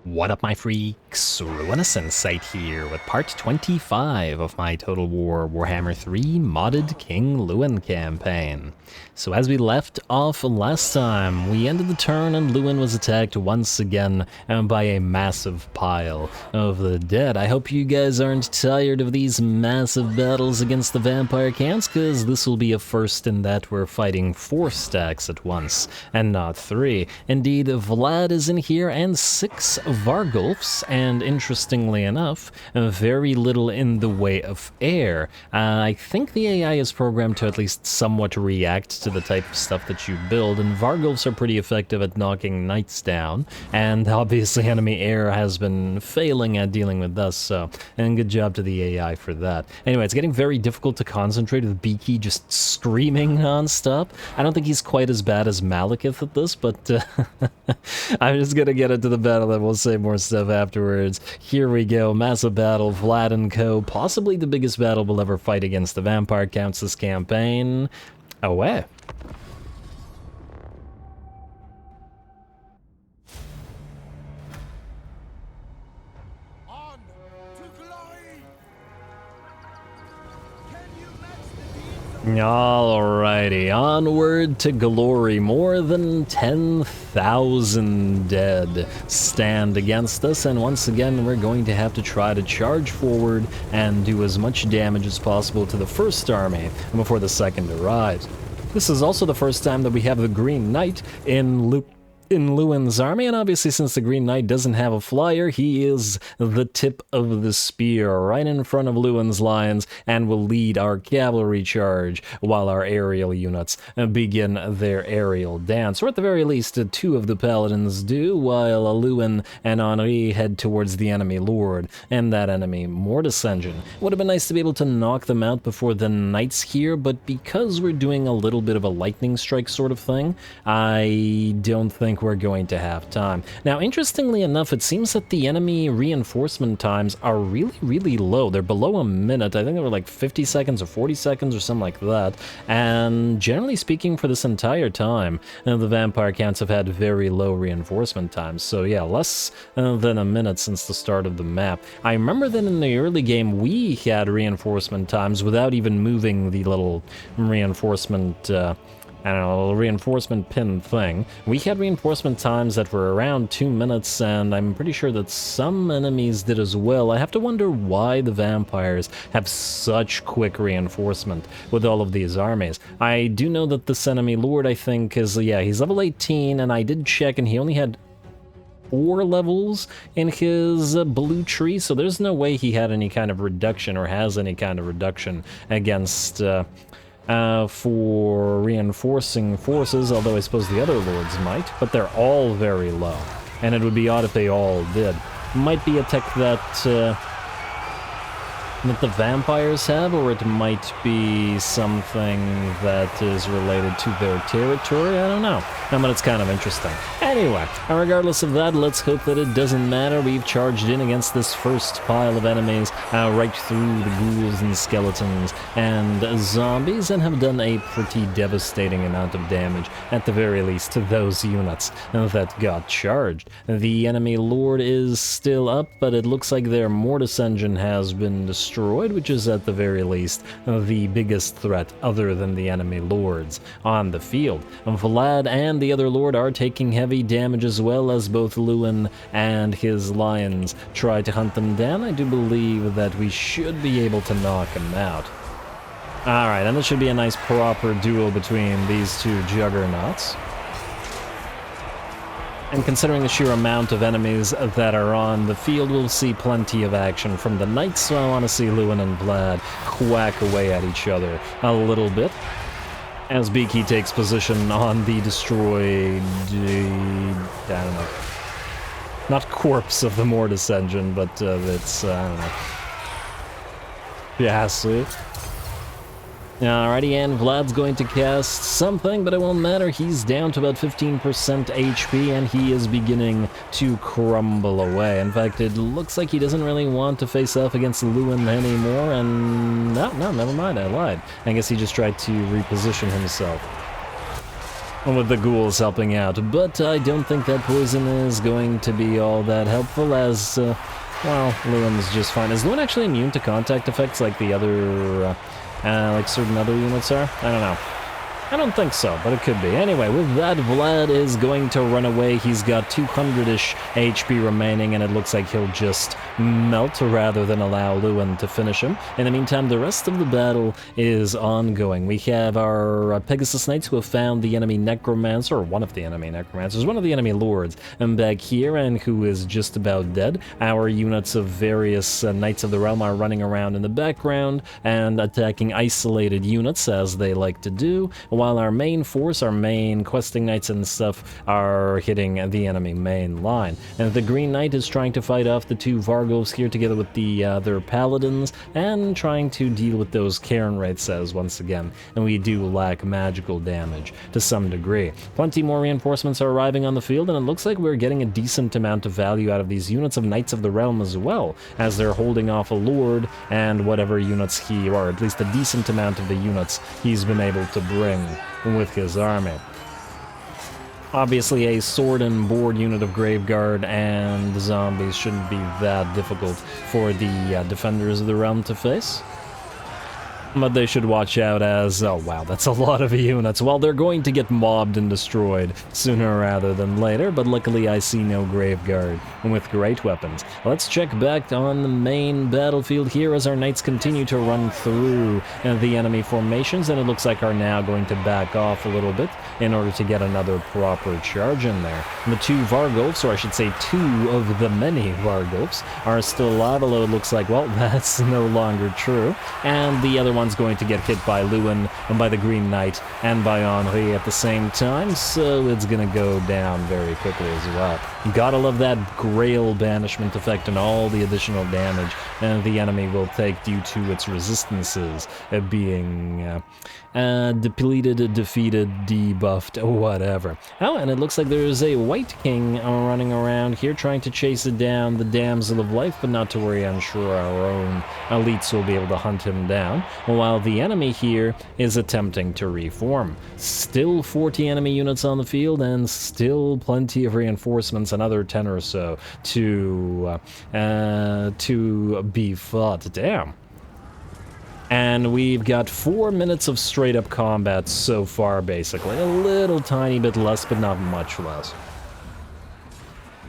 What up, my freaks? RuinusInsight here with part 25 of my Total War Warhammer 3 modded King Louen campaign. So as we left off last time, we ended the turn and Louen was attacked once again by a massive pile of the dead. I hope you guys aren't tired of these massive battles against the vampire camps, because this will be a first in that we're fighting 4 stacks at once, and not 3. Indeed, Vlad is in here and 6 Vargulfs, and interestingly enough, very little in the way of air. I think the AI is programmed to at least somewhat react to the type of stuff that you build, and Vargulfs are pretty effective at knocking knights down, and obviously enemy air has been failing at dealing with us, so, and good job to the AI for that. Anyway, it's getting very difficult to concentrate with Beaky just screaming non-stop. I don't think he's quite as bad as Malekith at this, but I'm just gonna get into the battle and we'll say more stuff afterwards. Here we go, massive battle, Vlad and co. Possibly the biggest battle we'll ever fight against the vampire counts this campaign. Away. Alrighty, onward to glory. More than 10,000 dead stand against us, and once again we're going to have to try to charge forward and do as much damage as possible to the first army before the second arrives. This is also the first time that we have the Green Knight in Louen's army, and obviously since the Green Knight doesn't have a flyer, he is the tip of the spear right in front of Louen's lines and will lead our cavalry charge while our aerial units begin their aerial dance, or at the very least 2 of the paladins do, while Louen and Henri head towards the enemy lord and that enemy mortis engine. Would have been nice to be able to knock them out before the knights here, but because we're doing a little bit of a lightning strike sort of thing, I don't think we're going to have time. Now, interestingly enough, it seems that the enemy reinforcement times are really low. They're below a minute. I think they were like 50 seconds or 40 seconds or something like that. And generally speaking, for this entire time, the vampire counts have had very low reinforcement times. So yeah, less than a minute since the start of the map. I remember that in the early game, we had reinforcement times without even moving the little reinforcement I don't know, reinforcement pin thing. We had reinforcement times that were around 2 minutes, and I'm pretty sure that some enemies did as well. I have to wonder why the vampires have such quick reinforcement with all of these armies. I do know that this enemy lord, I think, is, yeah, he's level 18, and I did check, and he only had 4 levels in his blue tree, so there's no way he had any kind of reduction or has any kind of reduction against for reinforcing forces, although I suppose the other lords might, but they're all very low, and it would be odd if they all did. Might be a tech that the vampires have, or it might be something that is related to their territory, I don't know. But it's kind of interesting. Anyway, regardless of that, let's hope that it doesn't matter. We've charged in against this first pile of enemies, right through the ghouls and skeletons and zombies, and have done a pretty devastating amount of damage, at the very least, to those units that got charged. The enemy lord is still up, but it looks like their mortis engine has been destroyed, which is at the very least the biggest threat other than the enemy lords on the field. Vlad and the other lord are taking heavy damage as well, as both Louen and his lions try to hunt them down. I do believe that we should be able to knock them out. Alright, and this should be a nice proper duel between these 2 juggernauts. And considering the sheer amount of enemies that are on the field, we'll see plenty of action from the knights, so I want to see Louen and Vlad whack away at each other a little bit, as Beaky takes position on the destroyed, I don't know, not corpse of the mortis engine, but it's, I don't know, yeah, see? Alrighty, and Vlad's going to cast something, but it won't matter. He's down to about 15% HP, and he is beginning to crumble away. In fact, it looks like he doesn't really want to face off against Louen anymore, and no, never mind, I lied. I guess he just tried to reposition himself. with the ghouls helping out, but I don't think that poison is going to be all that helpful as, well, Leuen's just fine. Is Louen actually immune to contact effects like the other, like certain other units are? I don't know. I don't think so, but it could be. Anyway, with that, Vlad is going to run away. He's got 200-ish HP remaining, and it looks like he'll just melt rather than allow Louen to finish him. In the meantime, the rest of the battle is ongoing. We have our Pegasus Knights who have found the enemy Necromancer, or one of the enemy Necromancers, one of the enemy Lords, and back here, and who is just about dead. Our units of various Knights of the Realm are running around in the background and attacking isolated units, as they like to do, while our main force, our main questing knights and stuff, are hitting the enemy main line. And the Green Knight is trying to fight off the two Vargovs here together with the other paladins, and trying to deal with those Cairn Wraiths as once again, and we do lack magical damage to some degree. Plenty more reinforcements are arriving on the field, and it looks like we're getting a decent amount of value out of these units of Knights of the Realm as well, as they're holding off a Lord and whatever units he, or at least a decent amount of the units he's been able to bring with his army. Obviously, a sword and board unit of Graveguard and zombies shouldn't be that difficult for the defenders of the realm to face. But they should watch out as, oh wow, that's a lot of units. Well, they're going to get mobbed and destroyed sooner rather than later, but luckily I see no Graveguard with great weapons. Let's check back on the main battlefield here as our knights continue to run through the enemy formations, and it looks like are now going to back off a little bit in order to get another proper charge in there. The two Vargovs, or I should say two of the many Vargovs, are still alive, although it looks like, well, that's no longer true, and the other one's going to get hit by Louen and by the Green Knight and by Henri at the same time, so it's gonna go down very quickly as well. Gotta love that Grail banishment effect and all the additional damage the enemy will take due to its resistances being depleted, defeated, debuffed, whatever. Oh, and it looks like there's a White King running around here trying to chase it down, the Damsel of Life, but not to worry, I'm sure our own elites will be able to hunt him down, while the enemy here is attempting to reform. Still 40 enemy units on the field, and still plenty of reinforcements, another 10 or so to be fought. Damn. And we've got 4 minutes of straight-up combat so far, basically. A little tiny bit less, but not much less.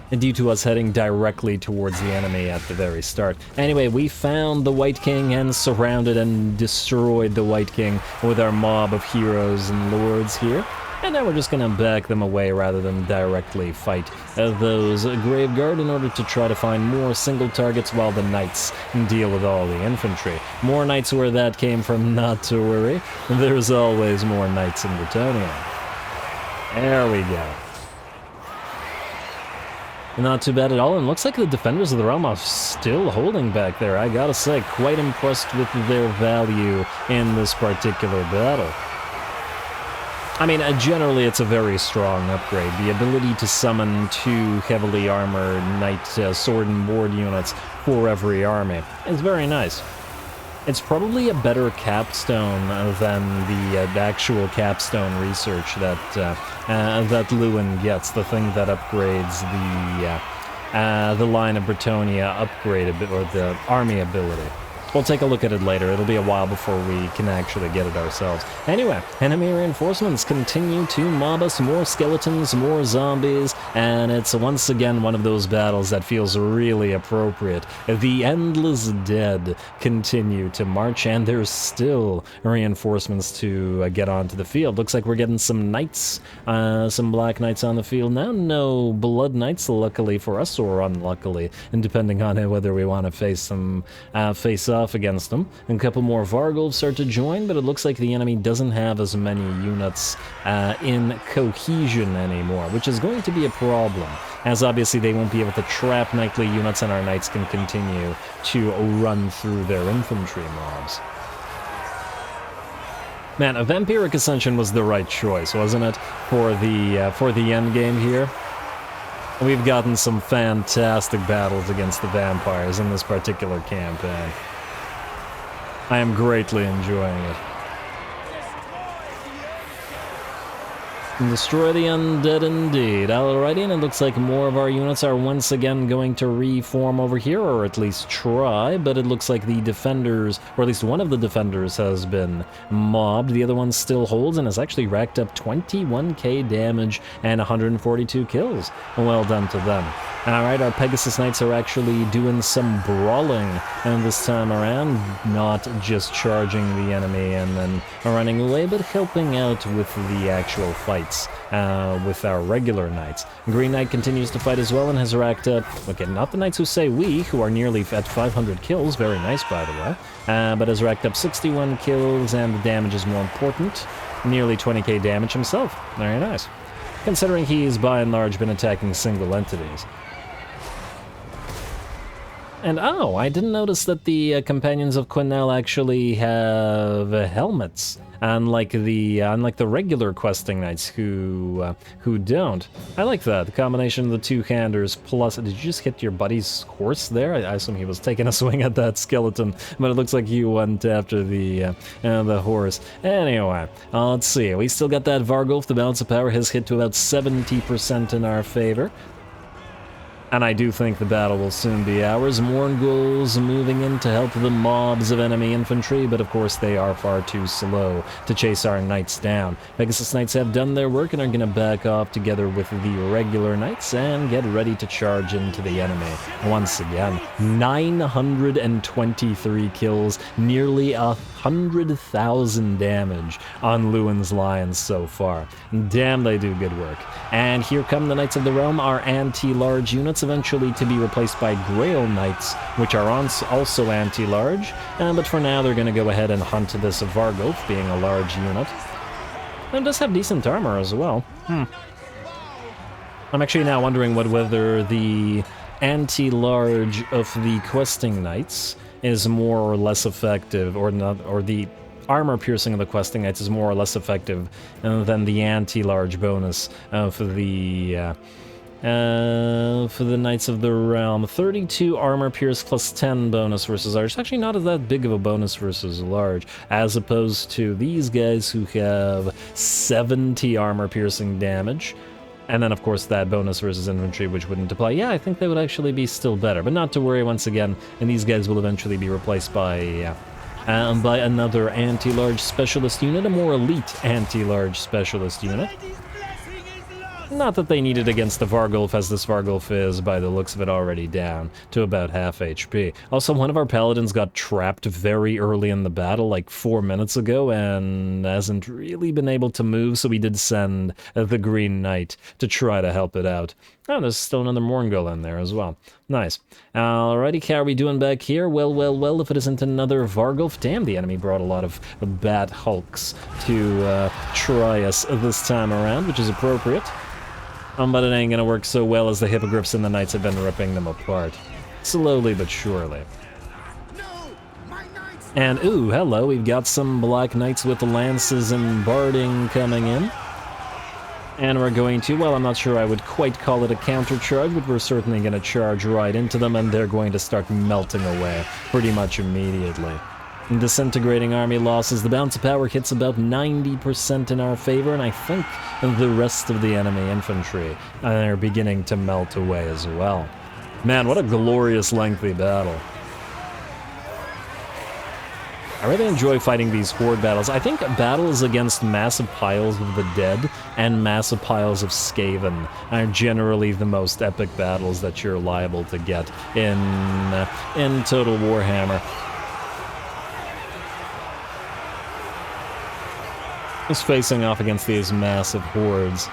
Due to us heading directly towards the enemy at the very start. Anyway, we found the White King and surrounded and destroyed the White King with our mob of heroes and lords here. And now we're just gonna back them away rather than directly fight those Graveguard in order to try to find more single targets while the Knights deal with all the infantry. More Knights where that came from, not to worry. There's always more Knights in Bretonnia. There we go. Not too bad at all, and looks like the Defenders of the Realm are still holding back there. I gotta say, quite impressed with their value in this particular battle. I mean, generally it's a very strong upgrade. The ability to summon 2 heavily armored knight sword and board units for every army is very nice. It's probably a better capstone than the actual capstone research that Louen gets, the thing that upgrades the line of Bretonnia upgrade, or the army ability. We'll take a look at it later. It'll be a while before we can actually get it ourselves. Anyway, enemy reinforcements continue to mob us. More skeletons, more zombies, and it's once again one of those battles that feels really appropriate. The Endless Dead continue to march, and there's still reinforcements to get onto the field. Looks like we're getting some knights, some black knights on the field now. No blood knights, luckily for us, or unluckily, and depending on whether we want to face off against them. And a couple more Vargovs start to join, but it looks like the enemy doesn't have as many units in cohesion anymore, which is going to be a problem, as obviously they won't be able to trap knightly units and our knights can continue to run through their infantry mobs. Man, a Vampiric Ascension was the right choice, wasn't it, for the end game here? We've gotten some fantastic battles against the vampires in this particular campaign. I am greatly enjoying it. Destroy the undead indeed. Alrighty, and it looks like more of our units are once again going to reform over here, or at least try, but it looks like the defenders, or at least one of the defenders has been mobbed. The other one still holds and has actually racked up 21k damage and 142 kills. Well done to them. Alright, our Pegasus Knights are actually doing some brawling and this time around, not just charging the enemy and then running away, but helping out with the actual fights with our regular Knights. Green Knight continues to fight as well and has racked up, okay, not the Knights who say we, who are nearly at 500 kills, very nice by the way, but has racked up 61 kills, and the damage is more important, nearly 20k damage himself. Very nice, considering he's by and large been attacking single entities. And oh, I didn't notice that the companions of Quinnell actually have helmets, unlike the regular questing knights who don't. I like that, the combination of the two-handers plus. Did you just hit your buddy's horse there? I assume he was taking a swing at that skeleton, but it looks like you went after the horse. Anyway, let's see. We still got that Vargulf. The balance of power has hit to about 70% in our favor. And I do think the battle will soon be ours. Mournguls moving in to help the mobs of enemy infantry, but of course they are far too slow to chase our knights down. Pegasus Knights have done their work and are going to back off together with the regular knights and get ready to charge into the enemy. Once again, 923 kills, nearly 100,000 damage on Lewin's Lions so far. Damn, they do good work. And here come the Knights of the Realm, our anti-large units, eventually to be replaced by Grail Knights, which are also anti-large, but for now they're going to go ahead and hunt this Vargulf, being a large unit. And it does have decent armor as well. I'm actually now wondering whether the anti-large of the questing knights is more or less effective, or not, or the armor piercing of the questing knights is more or less effective than the anti-large bonus for the Knights of the Realm. 32 armor pierce plus 10 bonus versus large. It's actually not that big of a bonus versus large, as opposed to these guys who have 70 armor piercing damage. And then, of course, that bonus versus infantry, which wouldn't apply. Yeah, I think they would actually be still better. But not to worry, once again, and these guys will eventually be replaced by another anti-large specialist unit, a more elite anti-large specialist unit. Not that they need it against the Vargulf, as this Vargulf is, by the looks of it, already down to about half HP. Also, one of our paladins got trapped very early in the battle, like 4 minutes ago, and hasn't really been able to move, so we did send the Green Knight to try to help it out. Oh, there's still another Mourngull in there as well. Nice. Alrighty, how are we doing back here? Well, if it isn't another Vargulf. Damn, the enemy brought a lot of bat hulks to try us this time around, which is appropriate. But it ain't gonna work so well as the Hippogriffs and the Knights have been ripping them apart. Slowly but surely. And, ooh, hello, we've got some Black Knights with lances and barding coming in. And we're going to, well, I'm not sure I would quite call it a counter-charge, but we're certainly gonna charge right into them, and they're going to start melting away pretty much immediately. Disintegrating army losses, the balance of power hits about 90% in our favor, and I think the rest of the enemy infantry are beginning to melt away as well. Man, what a glorious lengthy battle. I really enjoy fighting these horde battles. I think battles against massive piles of the dead and massive piles of Skaven are generally the most epic battles that you're liable to get in Total Warhammer. Just facing off against these massive hordes.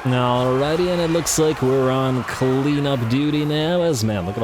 Alrighty, and it looks like we're on cleanup duty now, as man, look at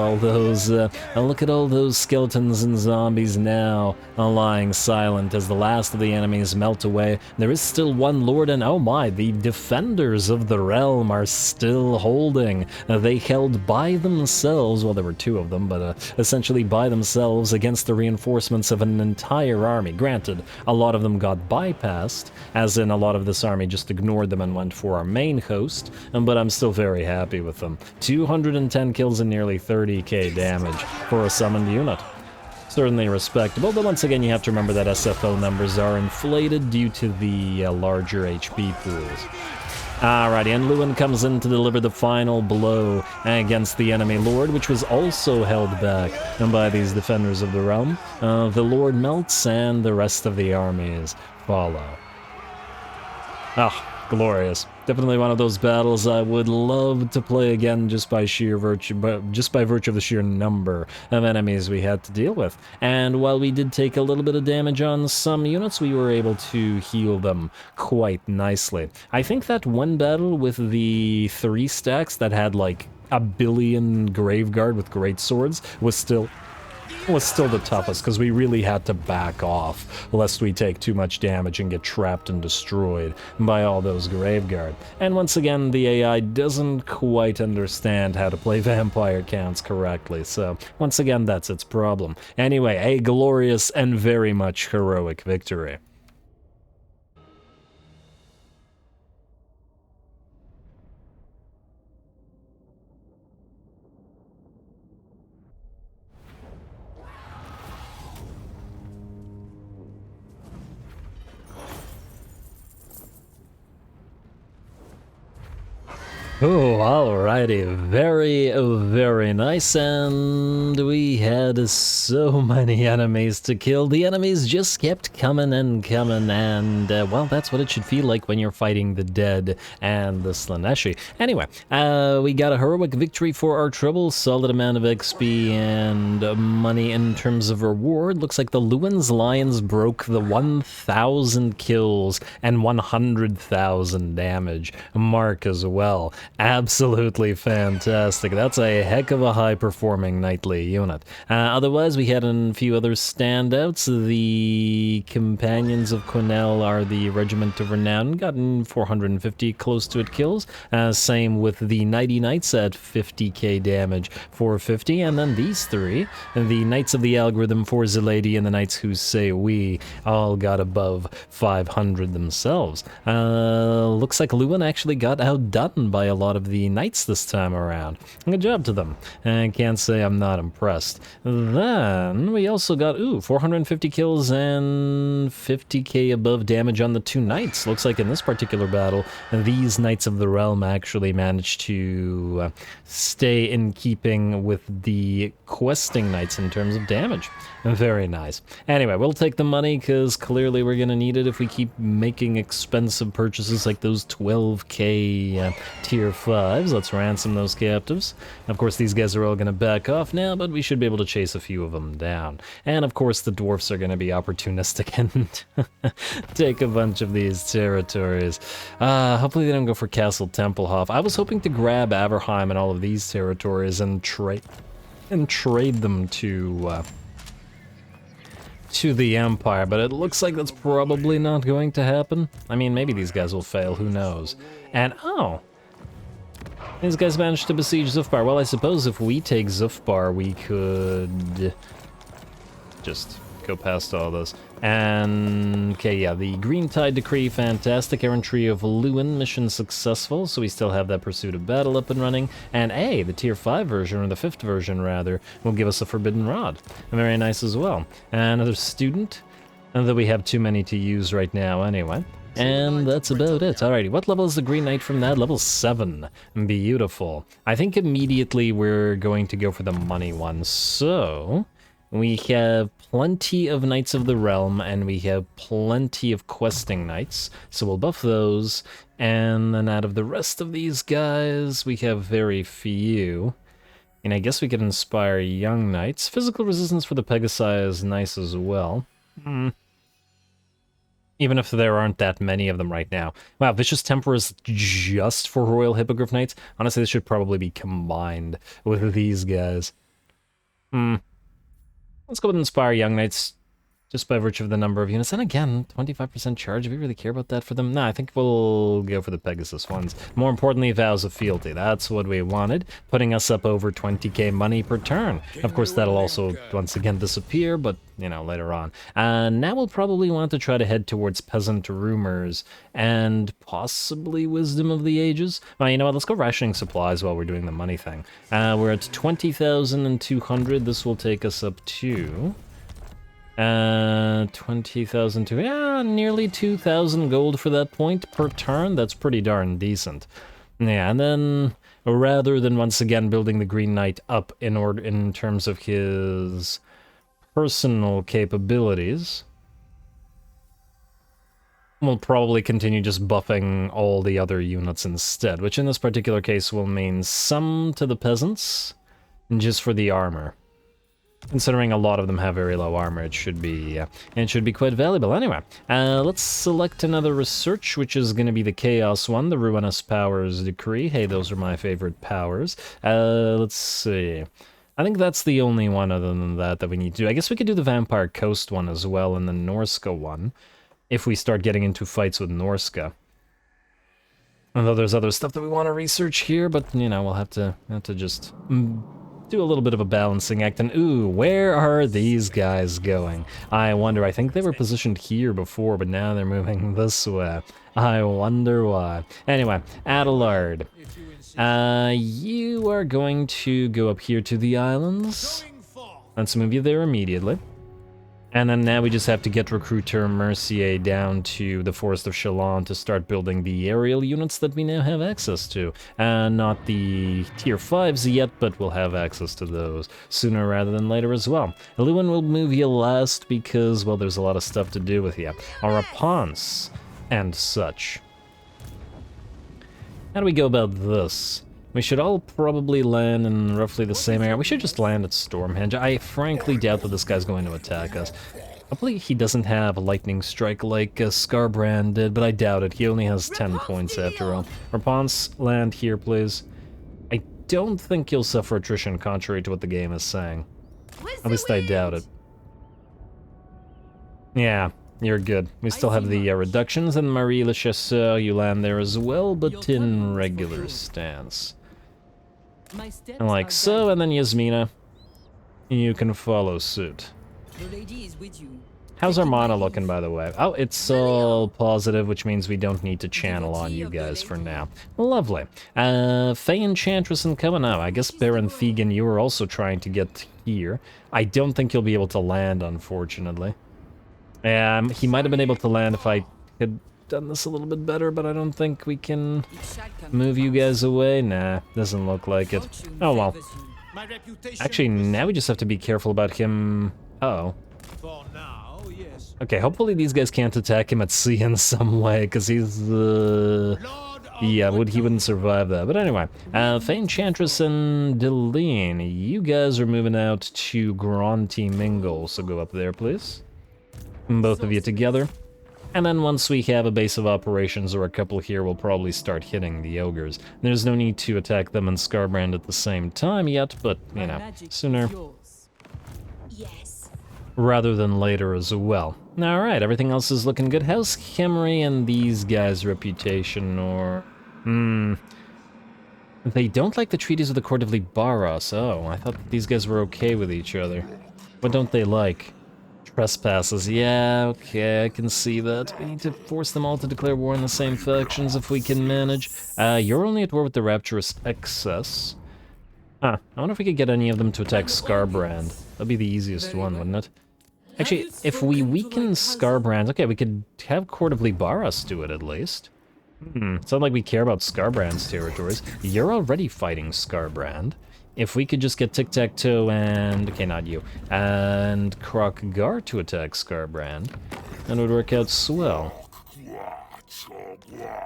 all those skeletons and zombies now lying silent as the last of the enemies melt away. There is still one lord, and oh my, the defenders of the realm are still holding. They held by themselves, well, there were two of them, but essentially by themselves against the reinforcements of an entire army. Granted, a lot of them got bypassed, as in a lot of this army just ignored them and went for our main host, but I'm still very happy with them. 210 kills and nearly 30k damage for a summoned unit. certainly respectable, but once again you have to remember that SFO numbers are inflated due to the larger HP pools. Alrighty, and Louen comes in to deliver the final blow against the enemy Lord, which was also held back by these defenders of the realm. The Lord melts and the rest of the armies follow. Ah, glorious. Definitely one of those battles I would love to play again just by virtue of the sheer number of enemies we had to deal with. And while we did take a little bit of damage on some units, we were able to heal them quite nicely. I think that one battle with the 3 stacks that had like a billion Graveguard with great swords was still the toughest, because we really had to back off lest we take too much damage and get trapped and destroyed by all those Graveguard. And once again, the AI doesn't quite understand how to play vampire counts correctly, so once again, that's its problem. Anyway, a glorious and very much heroic victory. Oh, alrighty, very nice, and we had so many enemies to kill. The enemies just kept coming and coming, and, well, that's what it should feel like when you're fighting the dead and the Slaaneshi. Anyway, we got a heroic victory for our trouble, solid amount of XP and money in terms of reward. Looks like the Lewin's Lions broke the 1,000 kills and 100,000 damage mark as well. Absolutely fantastic. That's a heck of a high-performing knightly unit. Otherwise, we had a few other standouts. The Companions of Cornell are the Regiment of Renown, gotten 450 close to it kills. Same with the Knighty Knights at 50k damage, 450. And then these 3, the Knights of the Algorithm for Zelady and the Knights Who Say We, all got above 500 themselves. Looks like Louen actually got outdone by a lot of the knights this time around. Good job to them. I can't say I'm not impressed. Then we also got, 450 kills and 50k above damage on the 2 knights. Looks like in this particular battle, these Knights of the Realm actually managed to stay in keeping with the questing knights in terms of damage. Very nice. Anyway, we'll take the money because clearly we're going to need it if we keep making expensive purchases like those 12k tier 5s. Let's ransom those captives. Of course, these guys are all going to back off now, but we should be able to chase a few of them down. And of course, the dwarfs are going to be opportunistic and take a bunch of these territories. Hopefully they don't go for Castle Tempelhof. I was hoping to grab Averheim and all of these territories and trade them to the Empire, but it looks like that's probably not going to happen. I mean, maybe these guys will fail, who knows. And, these guys managed to besiege Zufbar. Well, I suppose if we take Zufbar, we could just go past all this. And, okay, yeah, the Green Tide Decree, fantastic. Errantry of Louen, mission successful, so we still have that Pursuit of Battle up and running. And the tier 5 version, or the 5th version rather, will give us a Forbidden Rod. Very nice as well. Another student, though we have too many to use right now anyway. And that's about it. Alrighty, what level is the Green Knight from that? Level 7. Beautiful. I think immediately we're going to go for the money one. So, we have plenty of Knights of the Realm, and we have plenty of questing Knights. So we'll buff those. And then out of the rest of these guys, we have very few. And I guess we could inspire young Knights. Physical resistance for the Pegasi is nice as well. Even if there aren't that many of them right now. Wow, Vicious Temper is just for Royal Hippogriff Knights? Honestly, this should probably be combined with these guys. Let's go with Inspire Young Knights, just by virtue of the number of units. And again, 25% charge, do we really care about that for them? Nah, I think we'll go for the Pegasus ones. More importantly, Vows of Fealty. That's what we wanted, putting us up over 20k money per turn. Of course, that'll also, once again, disappear, but, you know, later on. Now we'll probably want to try to head towards Peasant Rumors and possibly Wisdom of the Ages. Well, you know what, let's go rationing supplies while we're doing the money thing. We're at 20,200. This will take us up to 20,000 to, yeah, nearly 2,000 gold for that point per turn. That's pretty darn decent. Yeah, and then rather than once again building the Green Knight up in terms of his personal capabilities, we'll probably continue just buffing all the other units instead, which in this particular case will mean some to the peasants, just for the armor. Considering a lot of them have very low armor, it should be quite valuable. Anyway, let's select another research, which is going to be the Chaos one, the Ruinous Powers Decree. Hey, those are my favorite powers. Let's see. I think that's the only one other than that we need to do. I guess we could do the Vampire Coast one as well, and the Norsca one, if we start getting into fights with Norsca. Although there's other stuff that we want to research here, but, you know, we'll have to just do a little bit of a balancing act. And, ooh, where are these guys going? I wonder. I think they were positioned here before, but now they're moving this way. I wonder why. Anyway, Adelard. You are going to go up here to the islands. Let's move you there immediately. And then now we just have to get Recruiter Mercier down to the Forest of Chalon to start building the aerial units that we now have access to. Not the tier 5s yet, but we'll have access to those sooner rather than later as well. Louen will move you last because, well, there's a lot of stuff to do with you. Our Rapunzel and such. How do we go about this? We should all probably land in roughly the same area. We should just land at Stormhenge. I frankly doubt that this guy's going to attack us. Hopefully he doesn't have a lightning strike like Skarbrand did, but I doubt it. He only has 10 points after all. Rapunzel, land here, please. I don't think you'll suffer attrition, contrary to what the game is saying. At least I doubt it. Yeah, you're good. We still have the reductions, and Marie Le Chasseur, you land there as well, but in regular stance. And like so, and then Yasmina, you can follow suit. How's our mana looking, by the way? Oh, it's all positive, which means we don't need to channel on you guys for now. Lovely. Faye Enchantress and Covenant. I guess Baron Thegan, you were also trying to get here. I don't think you'll be able to land, unfortunately. He might have been able to land if I had done this a little bit better, but I don't think we can move you guys away. Nah, doesn't look like it. Oh well. Actually, now we just have to be careful about him. Uh-oh. Okay, hopefully these guys can't attack him at sea in some way, because he's yeah, he wouldn't survive that. But anyway, Faye Enchantress and Deline, you guys are moving out to Granty Mingle, so go up there, please. Both of you together. And then once we have a base of operations or a couple here, we'll probably start hitting the ogres. There's no need to attack them and Skarbrand at the same time yet, but, you know, sooner rather than later as well. Alright, everything else is looking good. How's Khemri and these guys' reputation, or... They don't like the treaties with the Court of Libaras. Oh, I thought these guys were okay with each other. What don't they like? Trespasses, yeah, okay, I can see that. We need to force them all to declare war on the same factions if we can manage. You're only at war with the Rapturous Excess. Huh, I wonder if we could get any of them to attack Skarbrand. That'd be the easiest one, wouldn't it? Actually, if we weaken Skarbrand, okay, we could have Court of Libaras do it at least. It's not like we care about Skarbrand's territories. You're already fighting Skarbrand. If we could just get Tic-Tac-Toe and... okay, not you. And Krokgar to attack Skarbrand, that would work out swell.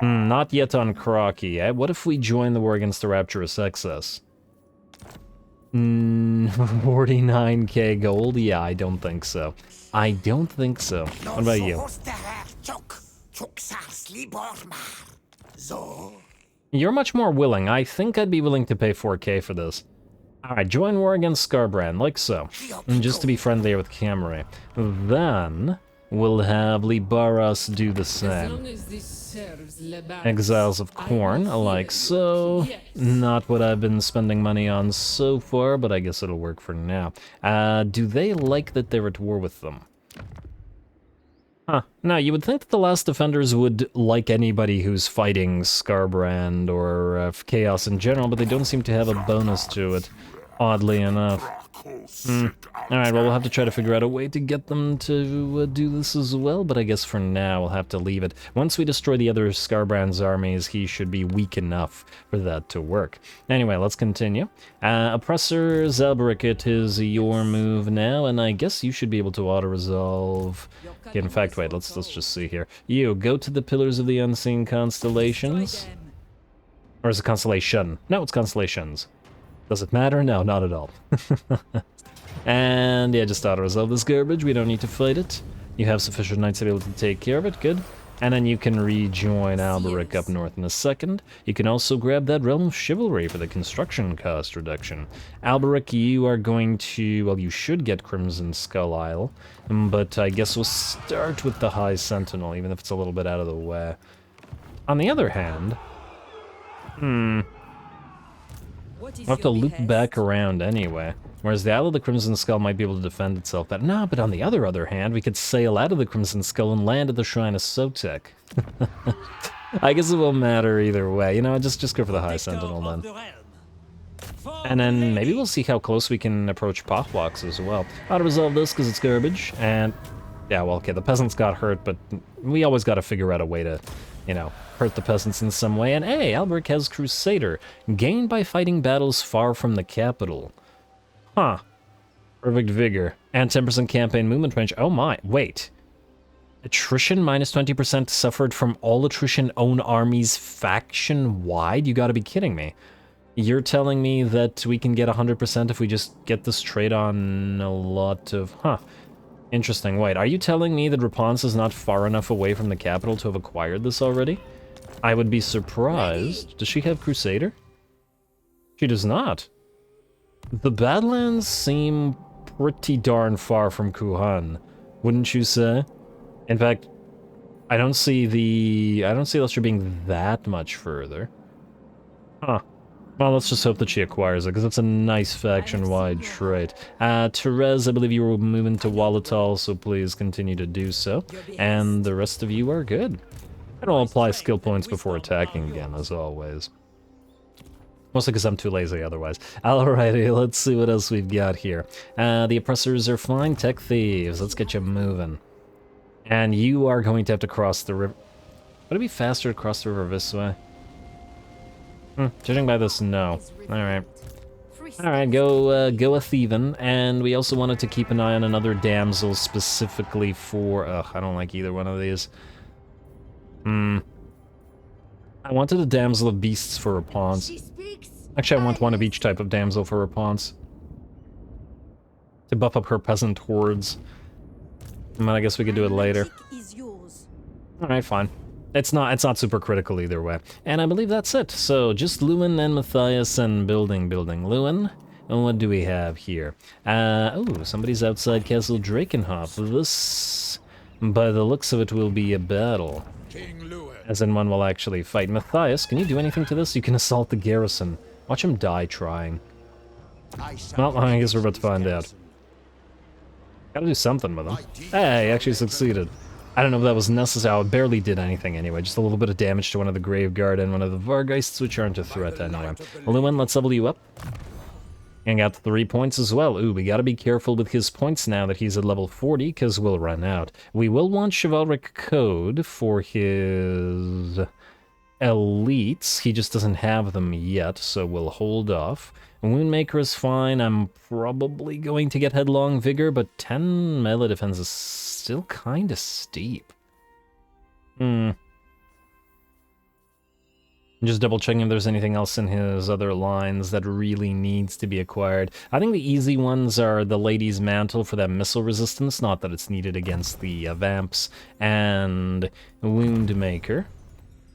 Not yet on Crocky. What if we join the war against the Rapturous Excess? 49k gold? Yeah, I don't think so. I don't think so. What about you? You're much more willing. I think I'd be willing to pay 4k for this. Alright, join war against Skarbrand, like so. And just to be friendlier with Khemri. Then, we'll have Libaras do the same. Exiles of Corn, like so. Not what I've been spending money on so far, but I guess it'll work for now. Do they like that they're at war with them? Huh. Now, you would think that the Last Defenders would like anybody who's fighting Skarbrand or Chaos in general, but they don't seem to have a bonus to it. oddly enough. Alright, well, we'll have to try to figure out a way to get them to do this as well, but I guess for now we'll have to leave it. Once we destroy the other Scarbrand's armies, he should be weak enough for that to work. Anyway, let's continue. Oppressor Zalberic, it is your move now, and I guess you should be able to auto-resolve. Okay, in fact, wait, let's just see here. You, go to the Pillars of the Unseen Constellations. Or is it Constellation? No, it's Constellations. Does it matter? No, not at all. And yeah, just auto-resolve this garbage. We don't need to fight it. You have sufficient knights to be able to take care of it. Good. And then you can rejoin Alberic up north in a second. You can also grab that Realm of Chivalry for the construction cost reduction. Alberic, you are going to... well, you should get Crimson Skull Isle. But I guess we'll start with the High Sentinel, even if it's a little bit out of the way. On the other hand... we'll have to loop back around anyway. Whereas the Isle of the Crimson Skull might be able to defend itself better. No, but on the other hand, we could sail out of the Crimson Skull and land at the Shrine of Sotek. I guess it won't matter either way. You know, just go for the High Sentinel then. And then maybe we'll see how close we can approach Pothwalks as well. Auto-resolve this because it's garbage. And, yeah, well, okay, the peasants got hurt, but we always got to figure out a way to, you know, hurt the peasants in some way. And hey, Alberic has Crusader, gained by fighting battles far from the capital. Huh. Perfect vigor. And 10% campaign movement range. Oh my, wait. Attrition minus 20% suffered from all attrition own armies faction-wide? You gotta be kidding me. You're telling me that we can get 100% if we just get this trade on a lot of... Huh. Interesting. Wait, are you telling me that Rapunzel is not far enough away from the capital to have acquired this already? I would be surprised. Does she have Crusader? She does not. The Badlands seem pretty darn far from Couronne, wouldn't you say? In fact, I don't see Leicester being that much further. Huh. Well, let's just hope that she acquires it, because it's a nice faction-wide trait. Therese, I believe you were moving to Wallatal, so please continue to do so. And the rest of you are good. I don't apply skill points before attacking again, as always. Mostly because I'm too lazy otherwise. Alrighty, let's see what else we've got here. The Oppressors are flying tech thieves. Let's get you moving. And you are going to have to cross the river. Would it be faster to cross the river this way? Judging by this, no. Alright. Alright, go a thieving. And we also wanted to keep an eye on another damsel specifically for... Ugh, I don't like either one of these. I wanted a damsel of beasts for Rapunzel. Actually, I want one of each type of damsel for Rapunzel. To buff up her peasant hordes. But I guess we could do it later. Alright, fine. It's not super critical either way. And I believe that's it. So, just Louen and Matthias and building. Louen, and what do we have here? Oh, somebody's outside Castle Drakenhof. This, by the looks of it, will be a battle. As in one will actually fight. Matthias, can you do anything to this? You can assault the garrison. Watch him die trying. Well, I guess we're about to find out. Gotta do something with him. Hey, actually succeeded. I don't know if that was necessary. I barely did anything anyway. Just a little bit of damage to one of the Graveguard and one of the Vargeists, which aren't a threat anyway. Louen, let's level you up. And got 3 points as well. Ooh, we gotta be careful with his points now that he's at level 40, because we'll run out. We will want Chivalric Code for his elites. He just doesn't have them yet, so we'll hold off. Woundmaker is fine. I'm probably going to get Headlong Vigor, but 10 melee defense is still kinda steep. Just double checking if there's anything else in his other lines that really needs to be acquired. I think the easy ones are the Lady's Mantle for that missile resistance, not that it's needed against the Vamps, and Woundmaker.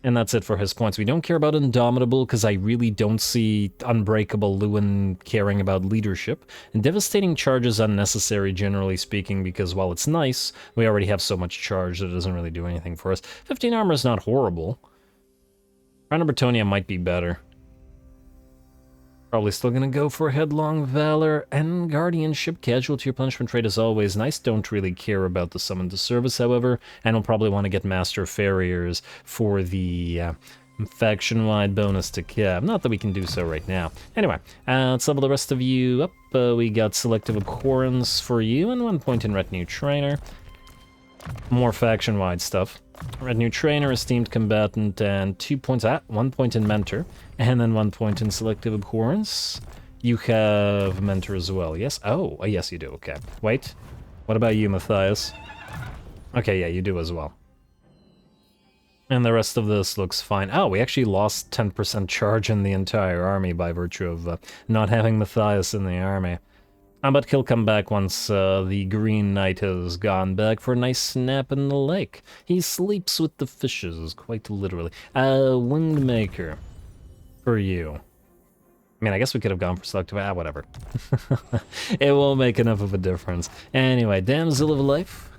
And that's it for his points. We don't care about Indomitable, because I really don't see Unbreakable Louen caring about leadership. And Devastating Charge is unnecessary, generally speaking, because while it's nice, we already have so much charge that it doesn't really do anything for us. 15 armor is not horrible. Crown of Bretonnia might be better. Probably still gonna go for Headlong Valor and Guardianship. Casualty or Punishment Rate is always nice. Don't really care about the Summon to Service, however, and we'll probably want to get Master Farriers for the Faction-wide bonus to cab. Not that we can do so right now. Anyway, let's level the rest of you up. We got selective abhorrence for you, and 1 point in retinue trainer. More faction-wide stuff. Retinue trainer, esteemed combatant, and 2 points. 1 point in mentor, and then 1 point in selective abhorrence. You have mentor as well, yes? Oh, yes you do, okay. Wait, what about you, Matthias? Okay, yeah, you do as well. And the rest of this looks fine. Oh, we actually lost 10% charge in the entire army by virtue of not having Matthias in the army. But he'll come back once the Green Knight has gone back for a nice snap in the lake. He sleeps with the fishes, quite literally. Windmaker. For you. I mean, I guess we could have gone for selective. Whatever. It won't make enough of a difference. Anyway, Damsel of Life.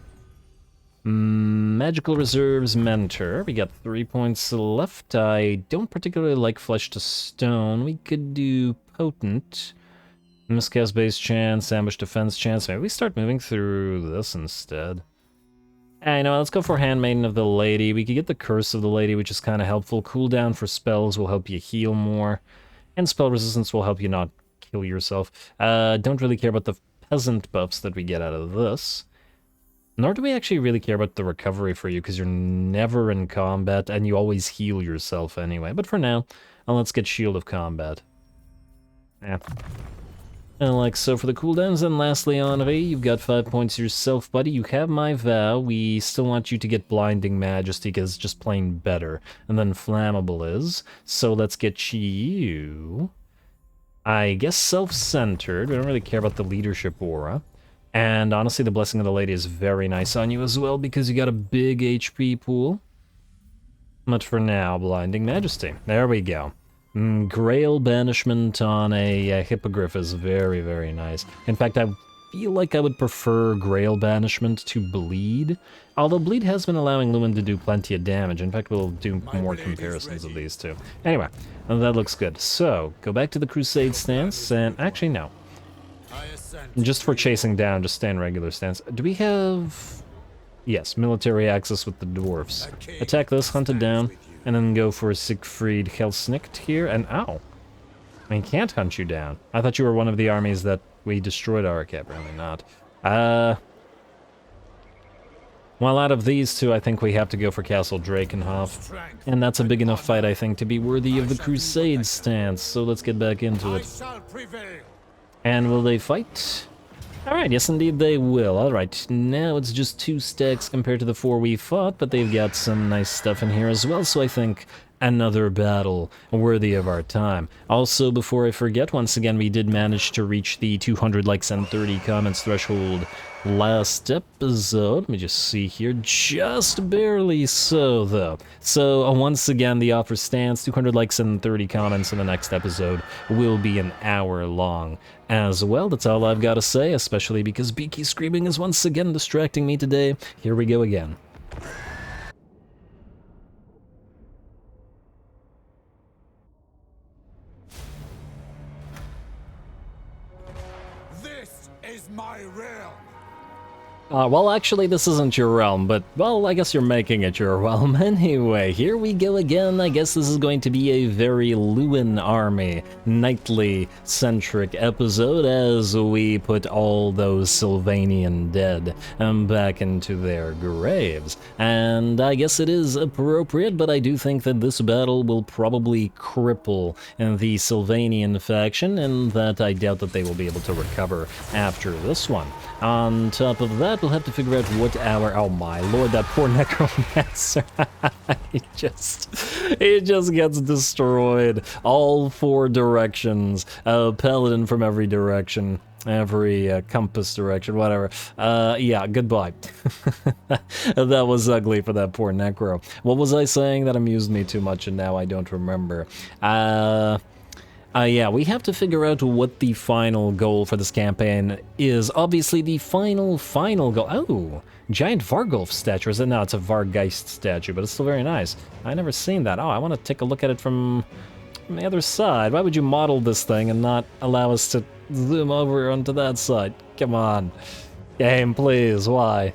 Magical Reserves Mentor. We got 3 points left. I don't particularly like Flesh to Stone. We could do Potent. Miscast base chance, ambush defense chance. Maybe we start moving through this instead. You know, let's go for Handmaiden of the Lady. We could get the Curse of the Lady, which is kind of helpful. Cooldown for spells will help you heal more. And spell resistance will help you not kill yourself. Don't really care about the peasant buffs that we get out of this. Nor do we actually really care about the recovery for you, because you're never in combat, and you always heal yourself anyway. But for now, let's get Shield of Combat. Yeah. And like so for the cooldowns. And lastly, Henri, you've got 5 points yourself, buddy. You have my vow. We still want you to get Blinding Majesty, because it's just plain better. And then Flammable is. So let's get you... I guess self-centered. We don't really care about the leadership aura. And honestly, the Blessing of the Lady is very nice on you as well, because you got a big HP pool. But for now, Blinding Majesty. There we go. Grail Banishment on a Hippogriff is very, very nice. In fact, I feel like I would prefer Grail Banishment to Bleed. Although Bleed has been allowing Louen to do plenty of damage. In fact, we'll do more comparisons of these two. Anyway, that looks good. So, go back to the Crusade stance, and actually, no. Just for chasing down, just stay in regular stance. Do we have... Yes, military access with the dwarfs. Attack this, hunt it down, and then go for Siegfried Helsnicht here, and ow. I mean, can't hunt you down. I thought you were one of the armies that we destroyed. Apparently not. Well, out of these two, I think we have to go for Castle Drakenhof. And that's a big enough fight, I think, to be worthy of the Crusade stance, so let's get back into it. And will they fight? Alright, yes indeed they will. Alright, now it's just 2 stacks compared to the 4 we fought, but they've got some nice stuff in here as well, so I think another battle worthy of our time. Also, before I forget, once again, we did manage to reach the 200 likes and 30 comments threshold last episode. Let me just see here. Just barely so, though. So, once again, the offer stands. 200 likes and 30 comments in the next episode will be an hour long as well. That's all I've got to say, especially because Beaky Screaming is once again distracting me today. Here we go again. This is my realm. Well, actually, this isn't your realm, but, well, I guess you're making it your realm. Anyway, here we go again. I guess this is going to be a very Louen army, knightly-centric episode as we put all those Sylvanian dead back into their graves. And I guess it is appropriate, but I do think that this battle will probably cripple the Sylvanian faction, and that I doubt that they will be able to recover after this one. On top of that, we'll have to figure out what our... Oh my lord, that poor Necromancer. he just gets destroyed. All 4 directions. Paladin from every direction. Every compass direction, whatever. Yeah, goodbye. That was ugly for that poor Necro. What was I saying that amused me too much and now I don't remember? Yeah, we have to figure out what the final goal for this campaign is. Obviously, the final goal... Oh, giant Vargulf statue. Is it? No, it's a Vargeist statue, but it's still very nice. I never seen that. Oh, I want to take a look at it from the other side. Why would you model this thing and not allow us to zoom over onto that side? Come on. Game, please. Why?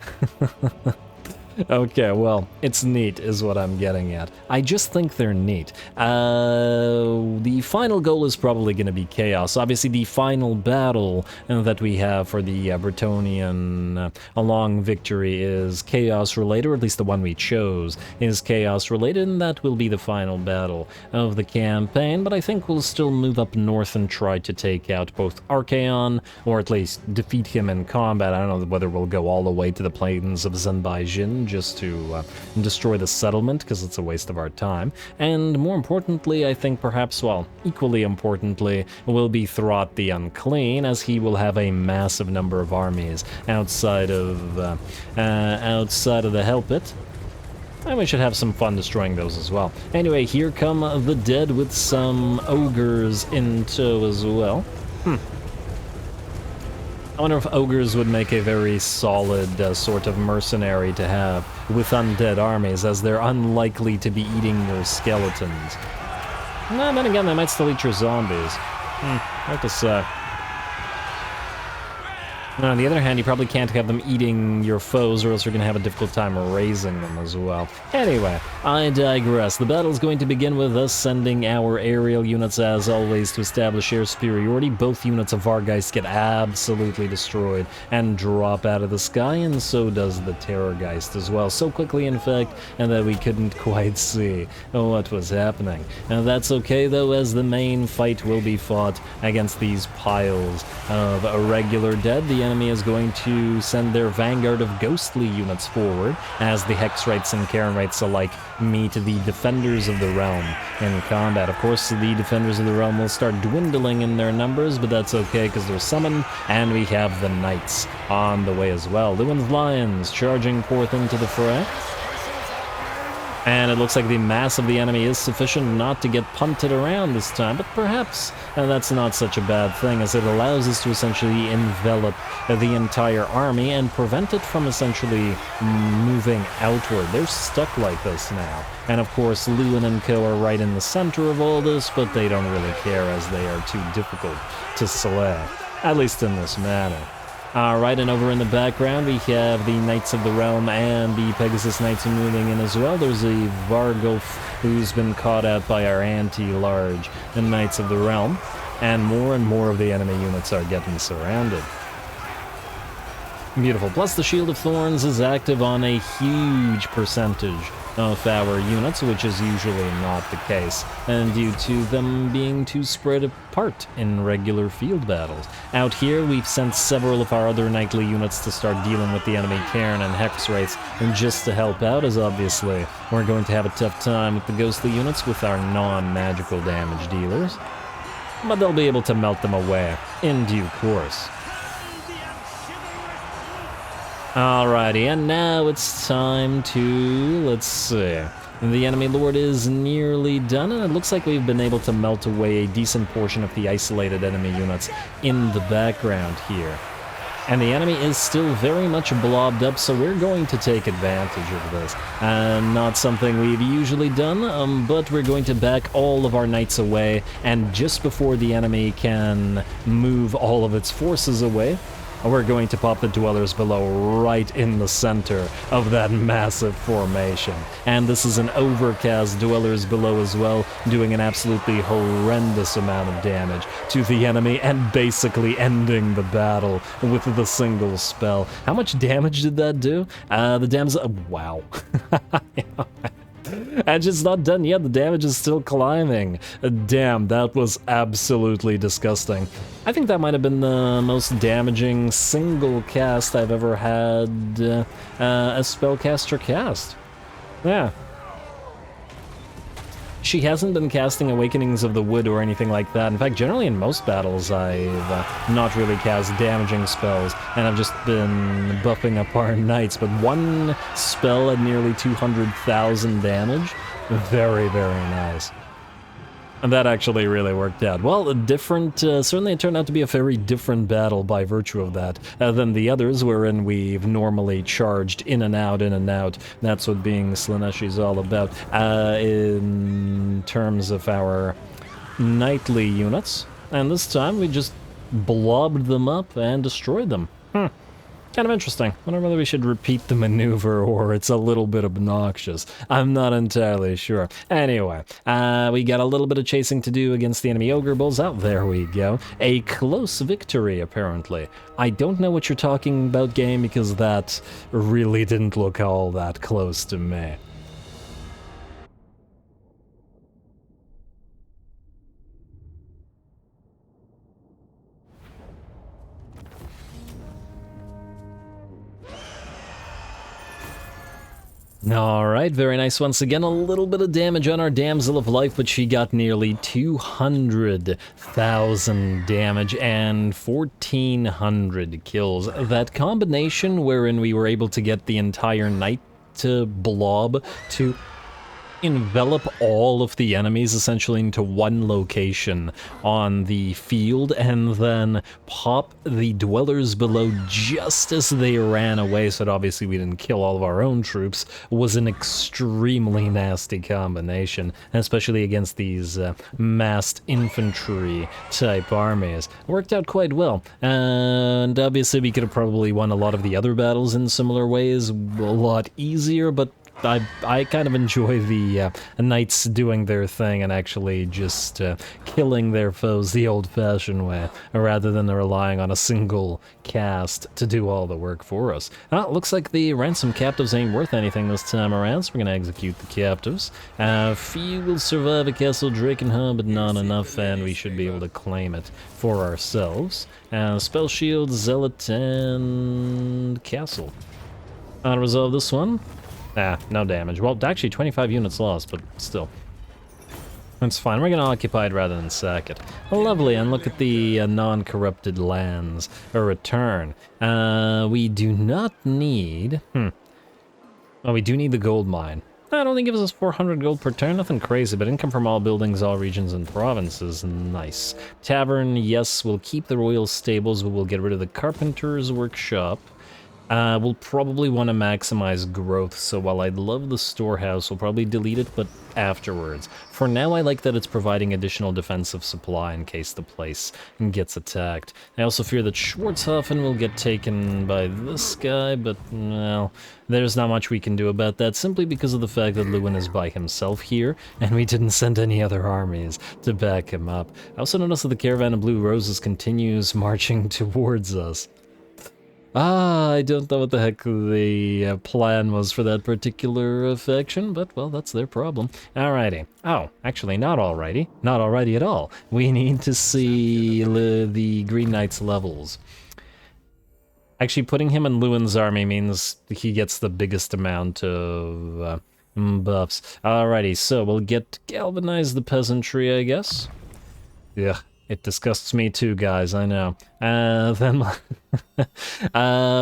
Okay, well, it's neat is what I'm getting at. I just think they're neat. The final goal is probably going to be chaos. Obviously, the final battle that we have for the Bretonnian long victory is chaos related, or at least the one we chose is chaos related, and that will be the final battle of the campaign. But I think we'll still move up north and try to take out both Archaon, or at least defeat him in combat. I don't know whether we'll go all the way to the plains of Zhenbaijin just to destroy the settlement, because it's a waste of our time. And more importantly, I think perhaps, well, equally importantly, will be Throt the Unclean, as he will have a massive number of armies outside of the Hellpit. And we should have some fun destroying those as well. Anyway, here come the dead with some ogres in tow as well. I wonder if ogres would make a very solid sort of mercenary to have with undead armies, as they're unlikely to be eating your skeletons. No, then again, they might still eat your zombies. Hard to say. No, on the other hand, you probably can't have them eating your foes, or else you're going to have a difficult time raising them as well. Anyway, I digress. The battle's going to begin with us sending our aerial units, as always, to establish air superiority. Both units of Vargeist get absolutely destroyed and drop out of the sky, and so does the Terrorgeist as well. So quickly, in fact, and that we couldn't quite see what was happening. And that's okay, though, as the main fight will be fought against these piles of irregular dead. The enemy is going to send their vanguard of ghostly units forward, as the Hexrites and Charonrites alike meet the Defenders of the Realm in combat. Of course, the Defenders of the Realm will start dwindling in their numbers, but that's okay because they're summoned, and we have the Knights on the way as well. Lewin's Lions charging forth into the fray. And it looks like the mass of the enemy is sufficient not to get punted around this time, but perhaps that's not such a bad thing, as it allows us to essentially envelop the entire army and prevent it from essentially moving outward. They're stuck like this now. And of course, Louen and Co. are right in the center of all this, but they don't really care, as they are too difficult to select, at least in this manner. Alright, and over in the background we have the Knights of the Realm and the Pegasus Knights moving in as well. There's a Vargulf who's been caught out by our anti-large Knights of the Realm, and more of the enemy units are getting surrounded. Beautiful. Plus the Shield of Thorns is active on a huge percentage of our units, which is usually not the case, and due to them being too spread apart in regular field battles. Out here, we've sent several of our other knightly units to start dealing with the enemy Cairn and Hexrites, and just to help out, as obviously we're going to have a tough time with the ghostly units with our non-magical damage dealers, but they'll be able to melt them away in due course. Alrighty, and now it's time to, let's see, the enemy lord is nearly done, and it looks like we've been able to melt away a decent portion of the isolated enemy units in the background here. And the enemy is still very much blobbed up, so we're going to take advantage of this. Not something we've usually done, but we're going to back all of our knights away, and just before the enemy can move all of its forces away, we're going to pop the Dwellers below right in the center of that massive formation. And this is an overcast Dwellers below as well, doing an absolutely horrendous amount of damage to the enemy and basically ending the battle with the single spell. How much damage did that do? The damage... wow. And it's not done yet, the damage is still climbing. Damn, that was absolutely disgusting. I think that might have been the most damaging single cast I've ever had a spellcaster cast. Yeah. She hasn't been casting Awakenings of the Wood or anything like that. In fact, generally in most battles, I've not really cast damaging spells, and I've just been buffing up our knights. But one spell at nearly 200,000 damage, very, very nice. And that actually really worked out. Well, certainly it turned out to be a very different battle by virtue of that than the others, wherein we've normally charged in and out, in and out. That's what being Slaanesh is all about. In terms of our knightly units, and this time we just blobbed them up and destroyed them. Kind of interesting. I wonder whether we should repeat the maneuver or it's a little bit obnoxious. I'm not entirely sure. Anyway, we got a little bit of chasing to do against the enemy ogre bulls. Oh, there we go. A close victory, apparently. I don't know what you're talking about, game, because that really didn't look all that close to me. Alright, very nice once again. A little bit of damage on our Damsel of Life, but she got nearly 200,000 damage and 1,400 kills. That combination wherein we were able to get the entire knight to blob to envelop all of the enemies essentially into one location on the field and then pop the dwellers below just as they ran away, so that obviously we didn't kill all of our own troops, was an extremely nasty combination, especially against these massed infantry type armies. It worked out quite well, and obviously we could have probably won a lot of the other battles in similar ways a lot easier, but I kind of enjoy the knights doing their thing and actually just killing their foes the old-fashioned way, rather than relying on a single cast to do all the work for us. It looks like the ransom captives ain't worth anything this time around, so we're going to execute the captives. Few will survive a castle Drakenhof, but not enough, and we should be able to claim it for ourselves. Spell shield, zealot, and castle. How to resolve this one? No damage. Well, actually 25 units lost, but still. That's fine. We're going to occupy it rather than sack it. Lovely, and look at the non-corrupted lands. A return. We do not need... Well, we do need the gold mine. That only gives us 400 gold per turn, nothing crazy, but income from all buildings, all regions, and provinces. Nice. Tavern, yes, we'll keep the royal stables, but we'll get rid of the carpenter's workshop. We'll probably want to maximize growth, so while I'd love the storehouse, we'll probably delete it, but afterwards. For now, I like that it's providing additional defensive supply in case the place gets attacked. I also fear that Schwarzhofen will get taken by this guy, but, well, there's not much we can do about that, simply because of the fact that Louen is by himself here, and we didn't send any other armies to back him up. I also noticed that the caravan of blue roses continues marching towards us. I don't know what the heck the plan was for that particular faction, but, well, that's their problem. Alrighty. Oh, actually, not alrighty. Not alrighty at all. We need to see the Green Knight's levels. Actually, putting him in Lewin's army means he gets the biggest amount of buffs. Alrighty, so we'll galvanize the peasantry, I guess. Yeah. It disgusts me too, guys, I know. Then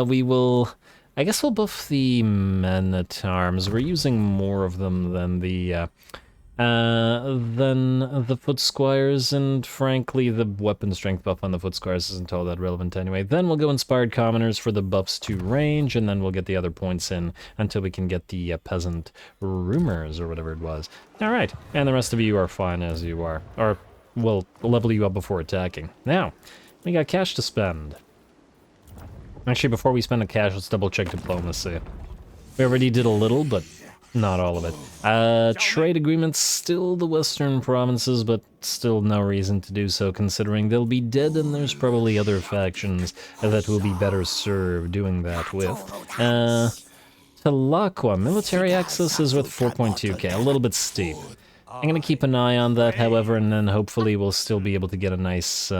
we will... I guess we'll buff the men-at-arms. We're using more of them than the foot squires, and frankly, the weapon strength buff on the foot squires isn't all that relevant anyway. Then we'll go inspired commoners for the buffs to range, and then we'll get the other points in until we can get the peasant rumors, or whatever it was. Alright, and the rest of you are fine as you are. Or... we'll level you up before attacking. Now, we got cash to spend. Actually, before we spend the cash, let's double check diplomacy. We already did a little, but not all of it. Trade agreements, still the western provinces, but still no reason to do so, considering they'll be dead and there's probably other factions that will be better served doing that with. Talaqua, military access is worth 4.2k, a little bit steep. I'm going to keep an eye on that, however, and then hopefully we'll still be able to get a nice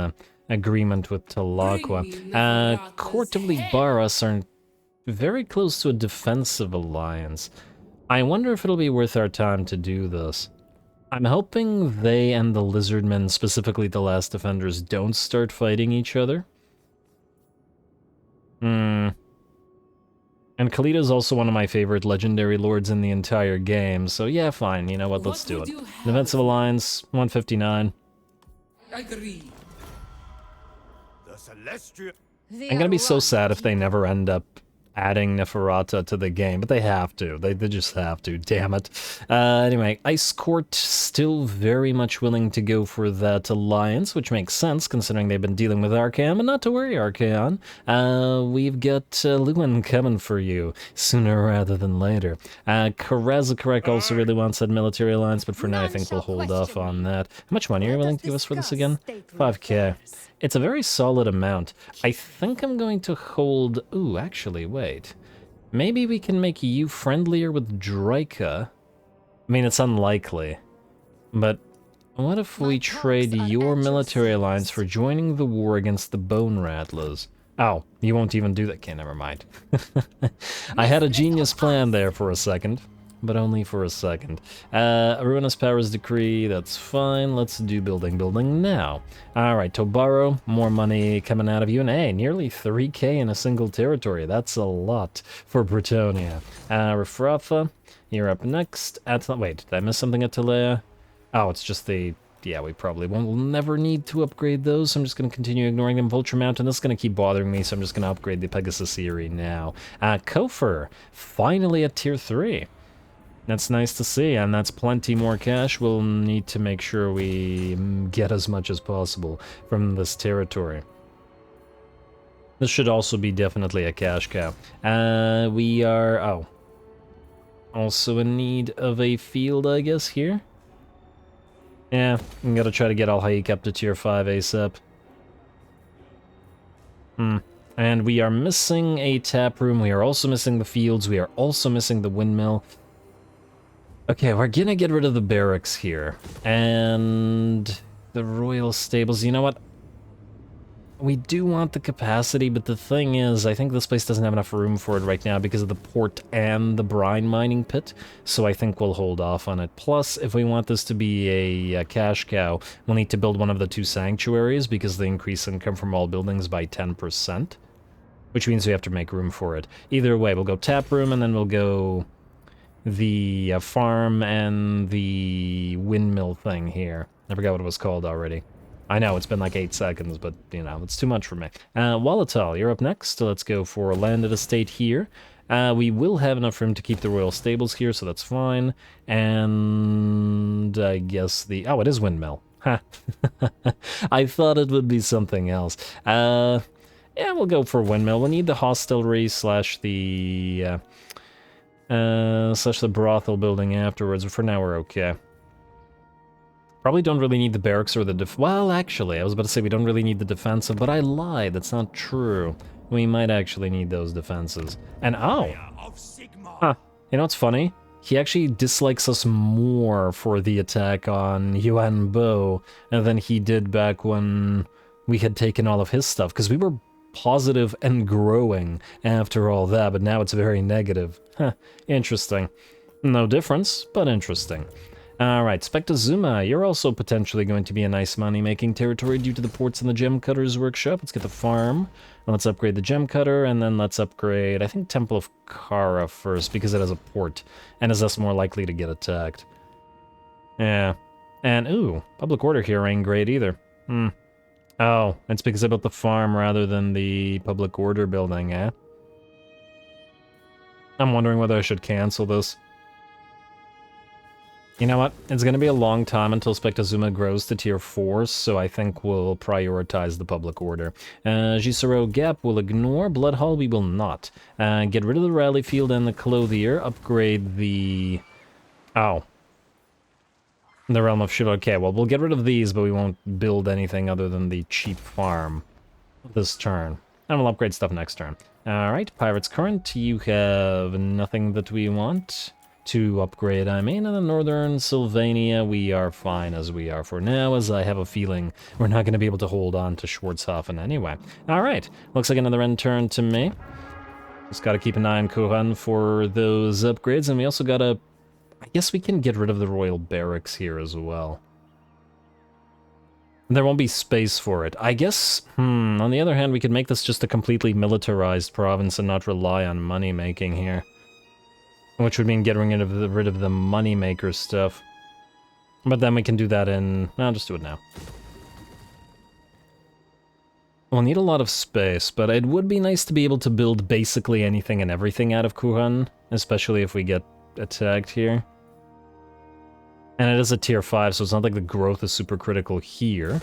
agreement with Talaqua. Court of Libaras are very close to a defensive alliance. I wonder if it'll be worth our time to do this. I'm hoping they and the Lizardmen, specifically the Last Defenders, don't start fighting each other. And Khalid's also one of my favorite legendary lords in the entire game, so yeah, fine, you know what, let's do it. Defensive Alliance, 159. Agree. The Celestial. I'm gonna be so sad if they never end up adding Neferata to the game, but they have to. They just have to, damn it. Anyway, Ice Court still very much willing to go for that alliance, which makes sense considering they've been dealing with Archaon, but not to worry, Archaon. We've got Louen coming for you sooner rather than later. Karazakarek also really wants that military alliance, but for now I think we'll hold off on that. How much money are you willing to give us for this again? 5k. It's a very solid amount. I think I'm going to hold... Ooh, actually, wait. Maybe we can make you friendlier with Draika. I mean, it's unlikely. But what if we trade your military alliance for joining the war against the Bone Rattlers? Oh, you won't even do that. Okay, never mind. I had a genius plan there for a second. But only for a second. Ruinous Powers Decree, that's fine. Let's do building now. Alright, Tobaro, more money coming out of you. And hey, nearly 3k in a single territory. That's a lot for Bretonnia. Rafrafa, you're up next. Wait, did I miss something at Talea? Oh, it's just the... Yeah, we probably won't. We'll never need to upgrade those, so I'm just going to continue ignoring them. Vulture Mountain, this is going to keep bothering me, so I'm just going to upgrade the Pegasus Eyrie now. Kofor, finally at tier 3. That's nice to see, and that's plenty more cash. We'll need to make sure we get as much as possible from this territory. This should also be definitely a cash cow. We are, also in need of a field, I guess, here. Yeah, I'm gonna try to get Al-Haik up to tier 5 ASAP. And we are missing a tap room. We are also missing the fields. We are also missing the windmill. Okay, we're gonna get rid of the barracks here. And the royal stables. You know what? We do want the capacity, but the thing is, I think this place doesn't have enough room for it right now because of the port and the brine mining pit, so I think we'll hold off on it. Plus, if we want this to be a cash cow, we'll need to build one of the 2 sanctuaries because they increase income from all buildings by 10%, which means we have to make room for it. Either way, we'll go tap room and then we'll go the farm and the windmill thing here. I forgot what it was called already. I know, it's been like 8 seconds, but, you know, it's too much for me. Wallatal, you're up next. Let's go for a landed estate here. We will have enough room to keep the royal stables here, so that's fine. And I guess the... Oh, it is windmill. Ha. I thought it would be something else. Yeah, we'll go for windmill. We'll need the hostelry slash the brothel building afterwards, but for now we're okay. Probably don't really need the barracks or the well, actually, I was about to say we don't really need the defensive, but I lied, that's not true. We might actually need those defenses. And oh! Huh, you know what's funny? He actually dislikes us more for the attack on Yuan Bo than he did back when we had taken all of his stuff, because we were positive and growing after all that, but now it's very negative. Huh, interesting. No difference, but interesting. Alright, Spectazuma, you're also potentially going to be a nice money-making territory due to the ports and the gem cutter's workshop. Let's get the farm, and let's upgrade the gem cutter, and then let's upgrade, I think, Temple of Kara first, because it has a port, and is thus more likely to get attacked. Yeah. And, ooh, public order here ain't great either. Oh, it's because I built the farm rather than the public order building, eh? I'm wondering whether I should cancel this. You know what? It's going to be a long time until Spectazuma grows to tier 4, so I think we'll prioritize the public order. Gisero Gap will ignore. Blood Hall we will not. Get rid of the rally field and the clothier. Upgrade the... Oh. The Realm of Shiva. Okay, well, we'll get rid of these, but we won't build anything other than the cheap farm this turn. And we'll upgrade stuff next turn. Alright, Pirates Current, you have nothing that we want to upgrade, I mean. And in Northern Sylvania, we are fine as we are for now, as I have a feeling we're not going to be able to hold on to Schwarzhofen anyway. Alright, looks like another end turn to me. Just gotta keep an eye on Couronne for those upgrades, and we also gotta... I guess we can get rid of the Royal Barracks here as well. There won't be space for it. I guess, on the other hand, we could make this just a completely militarized province and not rely on money-making here. Which would mean getting rid of the money-maker stuff. But then we can do that in... I'll just do it now. We'll need a lot of space, but it would be nice to be able to build basically anything and everything out of Couronne, especially if we get attacked here. And it is a tier 5, so it's not like the growth is super critical here.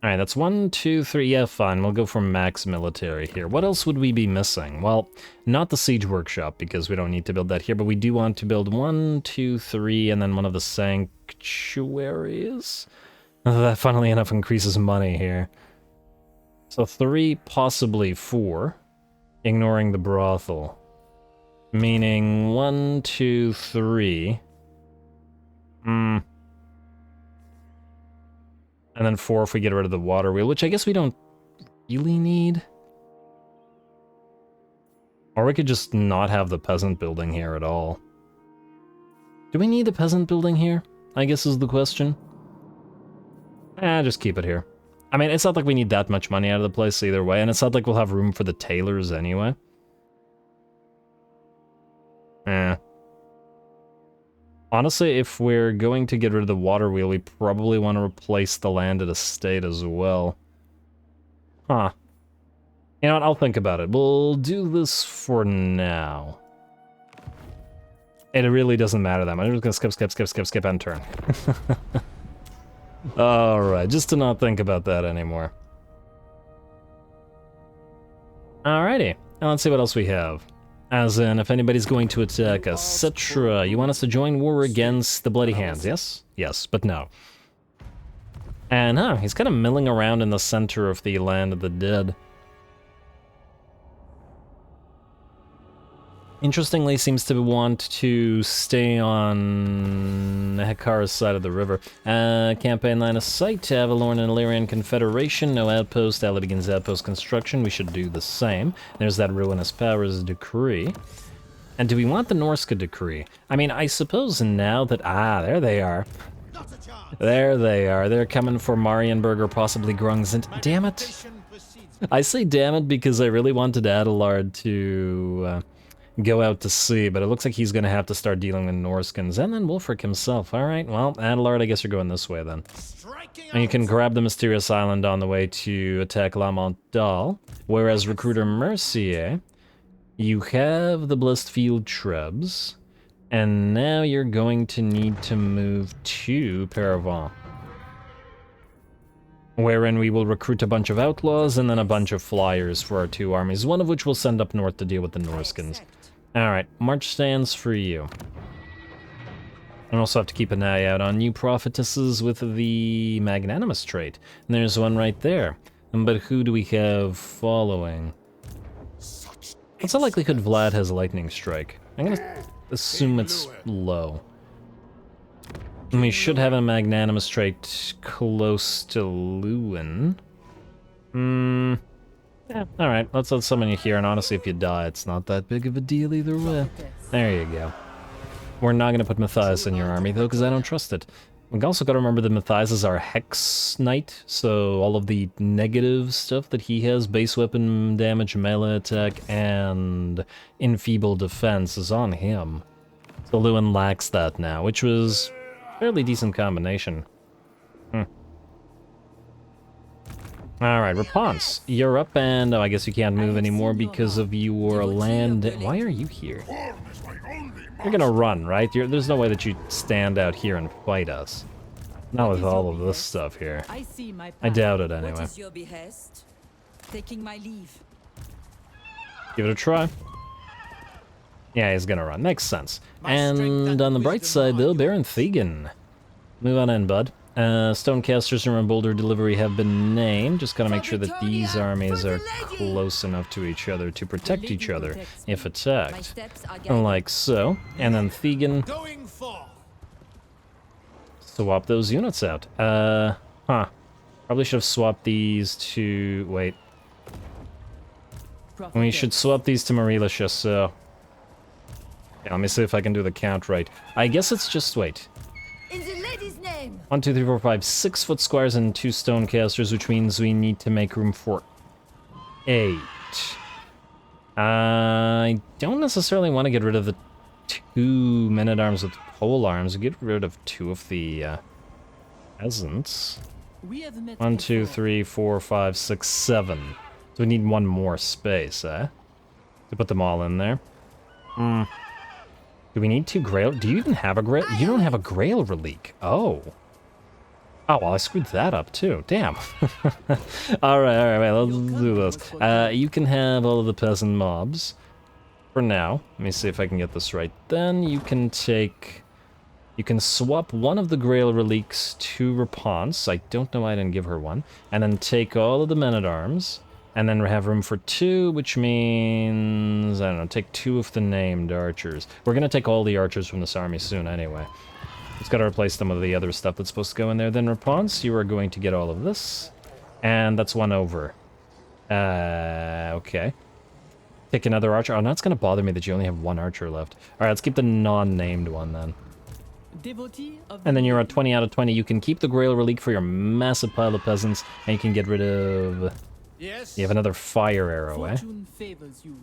Alright, that's 1, 2, 3, yeah, fine, we'll go for max military here. What else would we be missing? Well, not the siege workshop, because we don't need to build that here, but we do want to build 1, 2, 3, and then one of the sanctuaries. That, funnily enough, increases money here. So 3, possibly 4, ignoring the brothel. Meaning 1, 2, 3. And then 4 if we get rid of the water wheel, which I guess we don't really need. Or we could just not have the peasant building here at all. Do we need the peasant building here? I guess is the question. Just keep it here. I mean, it's not like we need that much money out of the place either way, and it's not like we'll have room for the tailors anyway. Honestly, if we're going to get rid of the water wheel, we probably want to replace the landed estate as well. Huh. You know what, I'll think about it. We'll do this for now. And it really doesn't matter that much. I'm just gonna skip, and turn. Alright, just to not think about that anymore. Alrighty, now let's see what else we have. As in, if anybody's going to attack us, etc. You want us to join war against the Bloody Hands, yes? Yes, but no. And, he's kind of milling around in the center of the land of the dead. Interestingly, seems to want to stay on Hekara's side of the river. Campaign line of sight, Avalorn and Illyrian Confederation, no outpost, Ally begins outpost construction, we should do the same. There's that Ruinous Powers decree. And do we want the Norscan decree? I mean, I suppose now that, there they are. There they are, they're coming for Marienburg or possibly Grungzent. Damn it! I say damn it because I really wanted Adelard to, go out to sea, but it looks like he's gonna have to start dealing with Norscans, and then Wulfric himself. Alright, well, Adelard, I guess you're going this way then. And you can grab the Mysterious Island on the way to attack La Montdal, whereas Recruiter Mercier, you have the Blessed Field Trebs, and now you're going to need to move to Paravent, wherein we will recruit a bunch of outlaws and then a bunch of flyers for our 2 armies, one of which we'll send up north to deal with the Norscans. Alright, march stands for you. And also have to keep an eye out on new prophetesses with the magnanimous trait. And there's one right there. But who do we have following? What's the likelihood Vlad has lightning strike? I'm gonna assume it's low. And we should have a magnanimous trait close to Louen. Yeah, alright, let's summon you here, and honestly, if you die, it's not that big of a deal either way. There you go. We're not gonna put Matthias in your army, though, because I don't trust it. We also gotta remember that Matthias is our Hex Knight, so all of the negative stuff that he has, base weapon damage, melee attack, and enfeebled defense, is on him. So Louen lacks that now, which was a fairly decent combination. Alright, Rapunce, you're up, and I guess you can't move anymore because of your land. Why are you here? You're gonna run, right? There's no way that you stand out here and fight us. Not with all of this stuff here. I doubt it anyway. What is your behest? Taking my leave. Give it a try. Yeah, he's gonna run. Makes sense. And on the bright side, though, Baron Thegan. Move on in, bud. Stonecasters and Boulder Delivery have been named. Just gotta make sure that these armies are close enough to each other to protect each other if attacked. Like so. And then Thegan. Swap those units out. Probably should have swapped these to... wait. We should swap these to Marie Le Chasseur. Yeah, let me see if I can do the count right. I guess it's just... wait. In the lady's name. 1, 2, 3, 4, 5, 6-foot squires and 2 stonecasters, which means we need to make room for 8. I don't necessarily want to get rid of the 2 men-at-arms with pole arms. Get rid of 2 of the peasants. We have met 1, 2, before. 3, 4, 5, 6, 7. So we need one more space, eh? To put them all in there. Hmm. Do we need 2 Grail? Do you even have a Grail? You don't have a Grail Relique. Oh. Oh, well, I screwed that up, too. Damn. Alright, let's do this. You can have all of the peasant mobs. For now. Let me see if I can get this right. Then you can take... You can swap one of the Grail Reliques to Rapunzel. I don't know why I didn't give her one. And then take all of the Men-at-Arms. And then have room for 2, which means... I don't know, take 2 of the named archers. We're gonna take all the archers from this army soon, anyway. Just gotta replace them with the other stuff that's supposed to go in there. Then Rapunzel, you are going to get all of this. And that's 1 over. Okay. Take another archer. Oh, now it's gonna bother me that you only have 1 archer left. Alright, let's keep the non-named one, then. And then you're at 20 out of 20. You can keep the Grail Relique for your massive pile of peasants, and you can get rid of... Yes. You have another fire arrow, eh? Favors you.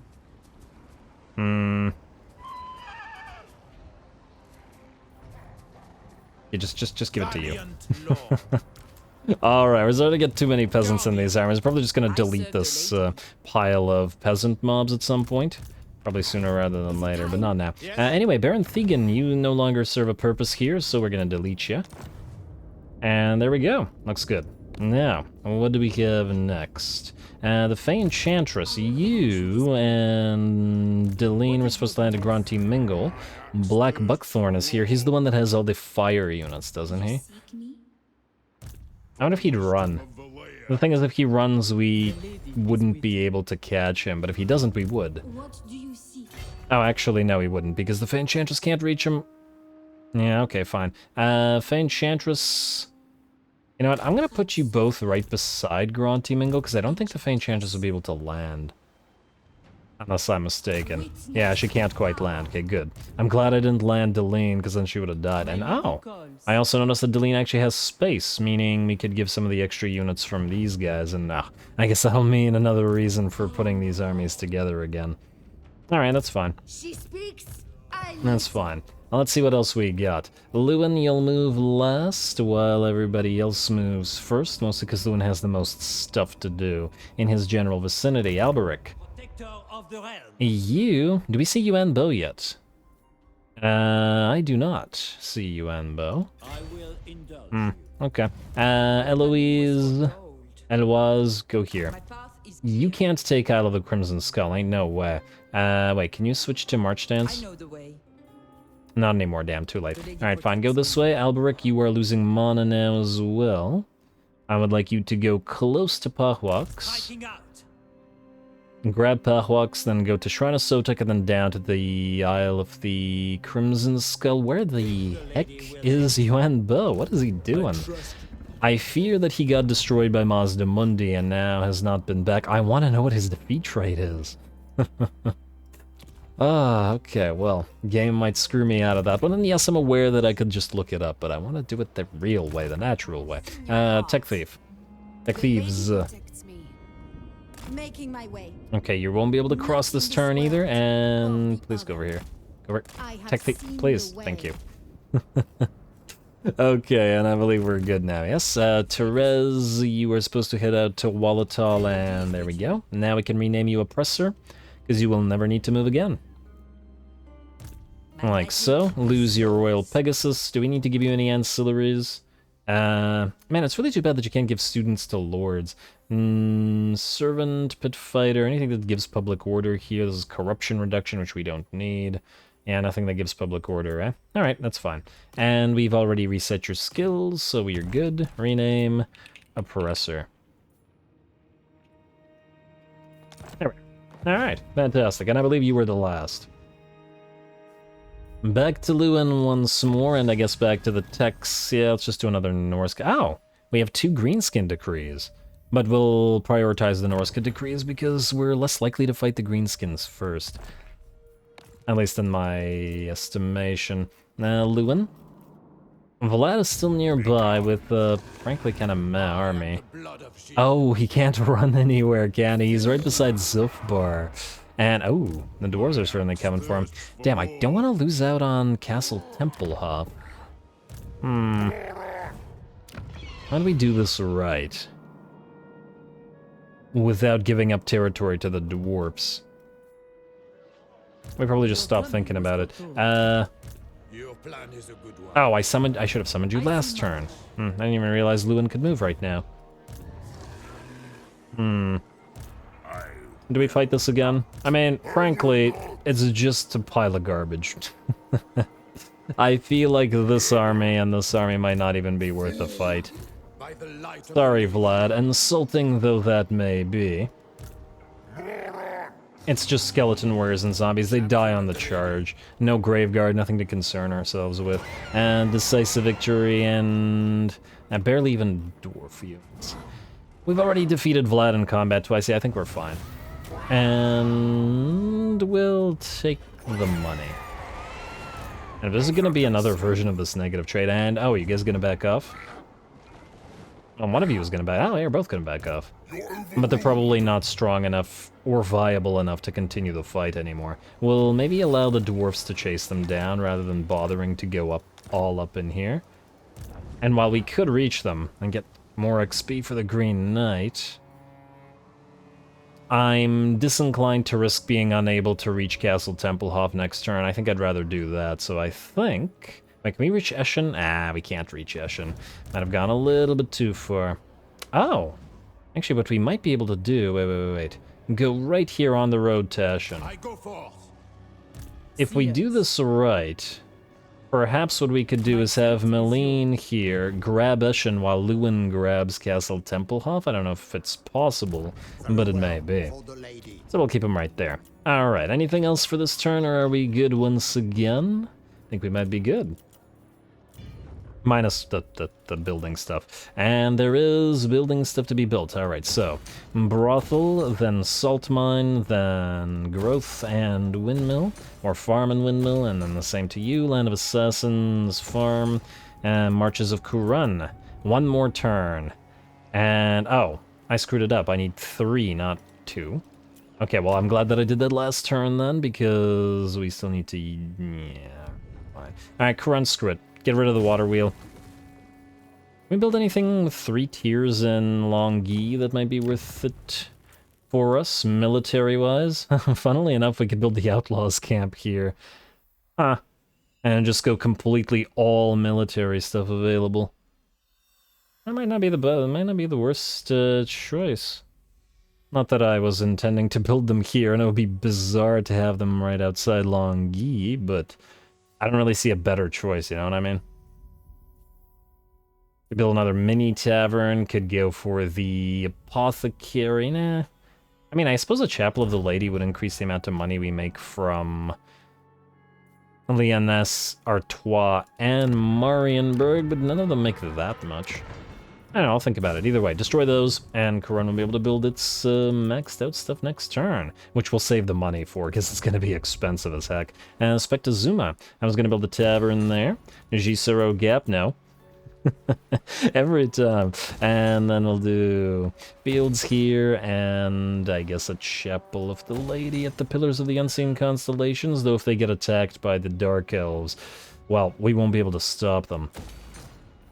You just give it to you. Alright, we're starting to get too many peasants in these armies. Probably just gonna delete this pile of peasant mobs at some point. Probably sooner rather than later, but not now. Anyway, Baron Thegan, you no longer serve a purpose here, so we're gonna delete you. And there we go. Looks good. Now, what do we have next? The Fey Enchantress, you and Deline were supposed to land at Grunty Mingle. Black Buckthorn is here. He's the one that has all the fire units, doesn't he? I wonder if he'd run. The thing is, if he runs, we wouldn't be able to catch him, but if he doesn't, we would. What do you see? Oh, actually, no, he wouldn't, because the Fey Enchantress can't reach him. Yeah, okay, fine. Fey Enchantress... You know what, I'm gonna put you both right beside Grunty Mingle, because I don't think the Fey Enchantress will be able to land. Unless I'm mistaken. Yeah, she can't quite land. Okay, good. I'm glad I didn't land Deline, because then she would have died. And oh! I also noticed that Deline actually has space, meaning we could give some of the extra units from these guys, and I guess that'll mean another reason for putting these armies together again. Alright, that's fine. She speaks. That's fine. Now, let's see what else we got. Louen, you'll move last, while everybody else moves first, mostly because Louen has the most stuff to do in his general vicinity. Alberic. You... Do we see Yuan Bo yet? I do not see Yuan Bo. Okay. Eloise... go here. You can't take Isle of the Crimson Skull, ain't no way. Wait, can you switch to March Dance? I know the way. Not anymore, damn, too late. Alright, fine, go this way. Alberic, you are losing mana now as well. I would like you to go close to Pahwaks. Grab Pahwaks, then go to Shrine of Sotek, and then down to the Isle of the Crimson Skull. Where the heck is Yuan Bo? What is he doing? I fear that he got destroyed by Mazda Mundi and now has not been back. I want to know what his defeat rate is. Okay, well, game might screw me out of that. But then, yes, I'm aware that I could just look it up, but I want to do it the real way, the natural way. Tech Thief. Tech Thieves. Making my way. Okay, you won't be able to cross this turn either, and please go over here. Go over. Tech Thief, please. Thank you. Okay, and I believe we're good now. Yes, Therese, you were supposed to head out to Wallatal, and there we go. Now we can rename you Oppressor, because you will never need to move again. Like so. Lose your Royal Pegasus. Do we need to give you any ancillaries? Man, it's really too bad that you can't give students to lords. Servant, Pit Fighter, anything that gives public order here. This is corruption reduction, which we don't need. Yeah, nothing that gives public order, eh? Alright, that's fine. And we've already reset your skills, so we are good. Rename Oppressor. There we go. Alright, fantastic. And I believe you were the last. Back to Louen once more, and I guess back to the techs. Yeah, let's just do another Norscan. Oh! We have 2 greenskin decrees. But we'll prioritize the Norscan decrees because we're less likely to fight the greenskins first. At least in my estimation. Louen? Vlad is still nearby with, frankly, kind of meh army. Oh, he can't run anywhere, can he? He's right beside Zilfbar. And, oh, the dwarves are certainly coming for him. Damn, I don't want to lose out on Castle Templehof. How do we do this right? Without giving up territory to the dwarfs. We probably just stop thinking about it. Your plan is a good one. Oh, I should have summoned you last turn. I didn't even realize Louen could move right now. Do we fight this again? I mean, frankly, it's just a pile of garbage. I feel like this army and this army might not even be worth a fight. By the light of Sorry, Vlad, insulting though that may be. It's just skeleton warriors and zombies. They die on the charge. No graveguard, nothing to concern ourselves with. And decisive victory and barely even dwarf units. We've already defeated Vlad in combat twice. Yeah, I think we're fine. And we'll take the money. And if this is going to be another version of this negative trade, and oh, you guys going to back off? Well, one of you is going to back. Oh, you're both going to back off. But they're probably not strong enough or viable enough to continue the fight anymore. We'll maybe allow the dwarfs to chase them down rather than bothering to go up all up in here. And while we could reach them and get more XP for the Green Knight, I'm disinclined to risk being unable to reach Castle Tempelhof next turn. I think I'd rather do that, so I think... Wait, can we reach Eschen? Ah, we can't reach Eschen. Might have gone a little bit too far. Oh! Actually, what we might be able to do... Wait. Go right here on the road to Eschen. I go forth. If we do this right, perhaps what we could do is have Meline here grab Eschen while Louen grabs Castle Tempelhof. I don't know if it's possible, but it may be. So we'll keep him right there. Alright, anything else for this turn, or are we good once again? I think we might be good. Minus the building stuff. And there is building stuff to be built. Alright, so brothel, then salt mine, then growth and windmill, or farm and windmill, and then the same to you, land of assassins, farm, and marches of Couronne. One more turn. And, oh, I screwed it up. I need 3, not 2. Okay, well, I'm glad that I did that last turn then, because we still need to... Yeah, fine. Alright, Couronne, screw it. Get rid of the water wheel. Can we build anything with 3 tiers in Longyi that might be worth it for us, military-wise? Funnily enough, we could build the Outlaws camp here. And just go completely all military stuff available. That might not be the worst choice. Not that I was intending to build them here, and it would be bizarre to have them right outside Longyi, but I don't really see a better choice, you know what I mean? Could build another mini tavern, could go for the apothecary, nah. I mean, I suppose a Chapel of the Lady would increase the amount of money we make from Lyonesse, Artois, and Marienburg, but none of them make that much. I don't know, I'll think about it. Either way, destroy those, and Couronne will be able to build its maxed out stuff next turn, which we'll save the money for, because it's going to be expensive as heck. And Spectazuma, I was going to build a tavern there. Gisero Gap, no. Every time. And then we'll do fields here, and I guess a Chapel of the Lady at the Pillars of the Unseen Constellations, though if they get attacked by the Dark Elves, well, we won't be able to stop them.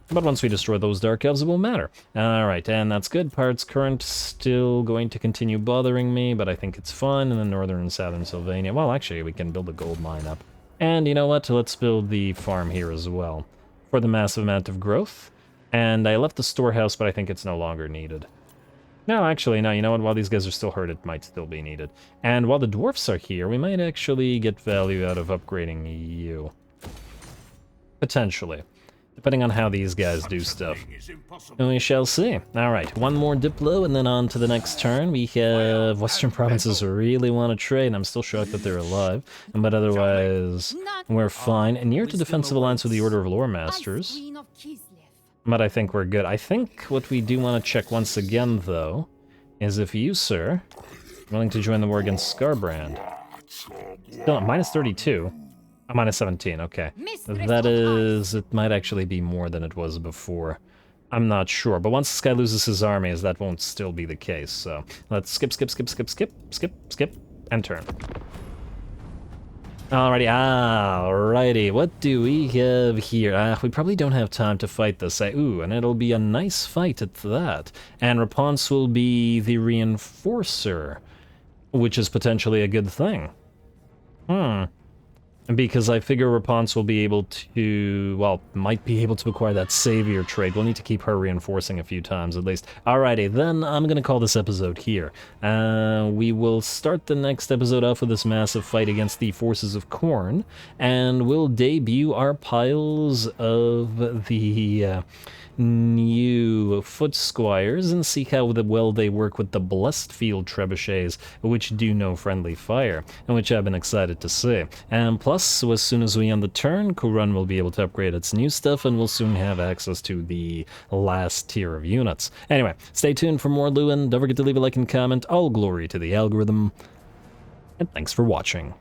But once we destroy those Dark Elves, it won't matter. Alright, and that's good. Pirates Current still going to continue bothering me, but I think it's fun. And then northern and southern Sylvania. Well, actually, we can build a gold mine up. And you know what? Let's build the farm here as well, for the massive amount of growth. And I left the storehouse, but I think it's no longer needed. No, actually, no, you know what? While these guys are still hurt, it might still be needed. And while the dwarfs are here, we might actually get value out of upgrading you. Potentially. Depending on how these guys do stuff. And we shall see. Alright, one more Diplo, and then on to the next turn. We have Western Provinces really want to trade, and I'm still shocked that they're alive. But otherwise, we're fine. And near to defensive alliance with the Order of Lore Masters. But I think we're good. I think what we do want to check once again, though, is if you, sir, are willing to join the war against Scarbrand. Still at minus 32. Oh, minus 17, okay. That is... it might actually be more than it was before. I'm not sure, but once this guy loses his armies, that won't still be the case, so... let's skip, and turn. Alrighty, what do we have here? We probably don't have time to fight this. Ooh, and it'll be a nice fight at that. And Rapunzel will be the reinforcer, which is potentially a good thing. Because I figure Rapunzel will be able to, well, might be able to acquire that savior trait. We'll need to keep her reinforcing a few times at least. Alrighty, then I'm gonna call this episode here. We will start the next episode off with this massive fight against the forces of Couronne, and we'll debut our piles of the new foot squires and see how well they work with the blessed field trebuchets, which do no friendly fire, and which I've been excited to see. And plus, as soon as we end the turn, Couronne will be able to upgrade its new stuff, and we'll soon have access to the last tier of units. Anyway, stay tuned for more Louen. Don't forget to leave a like and comment. All glory to the algorithm, and thanks for watching.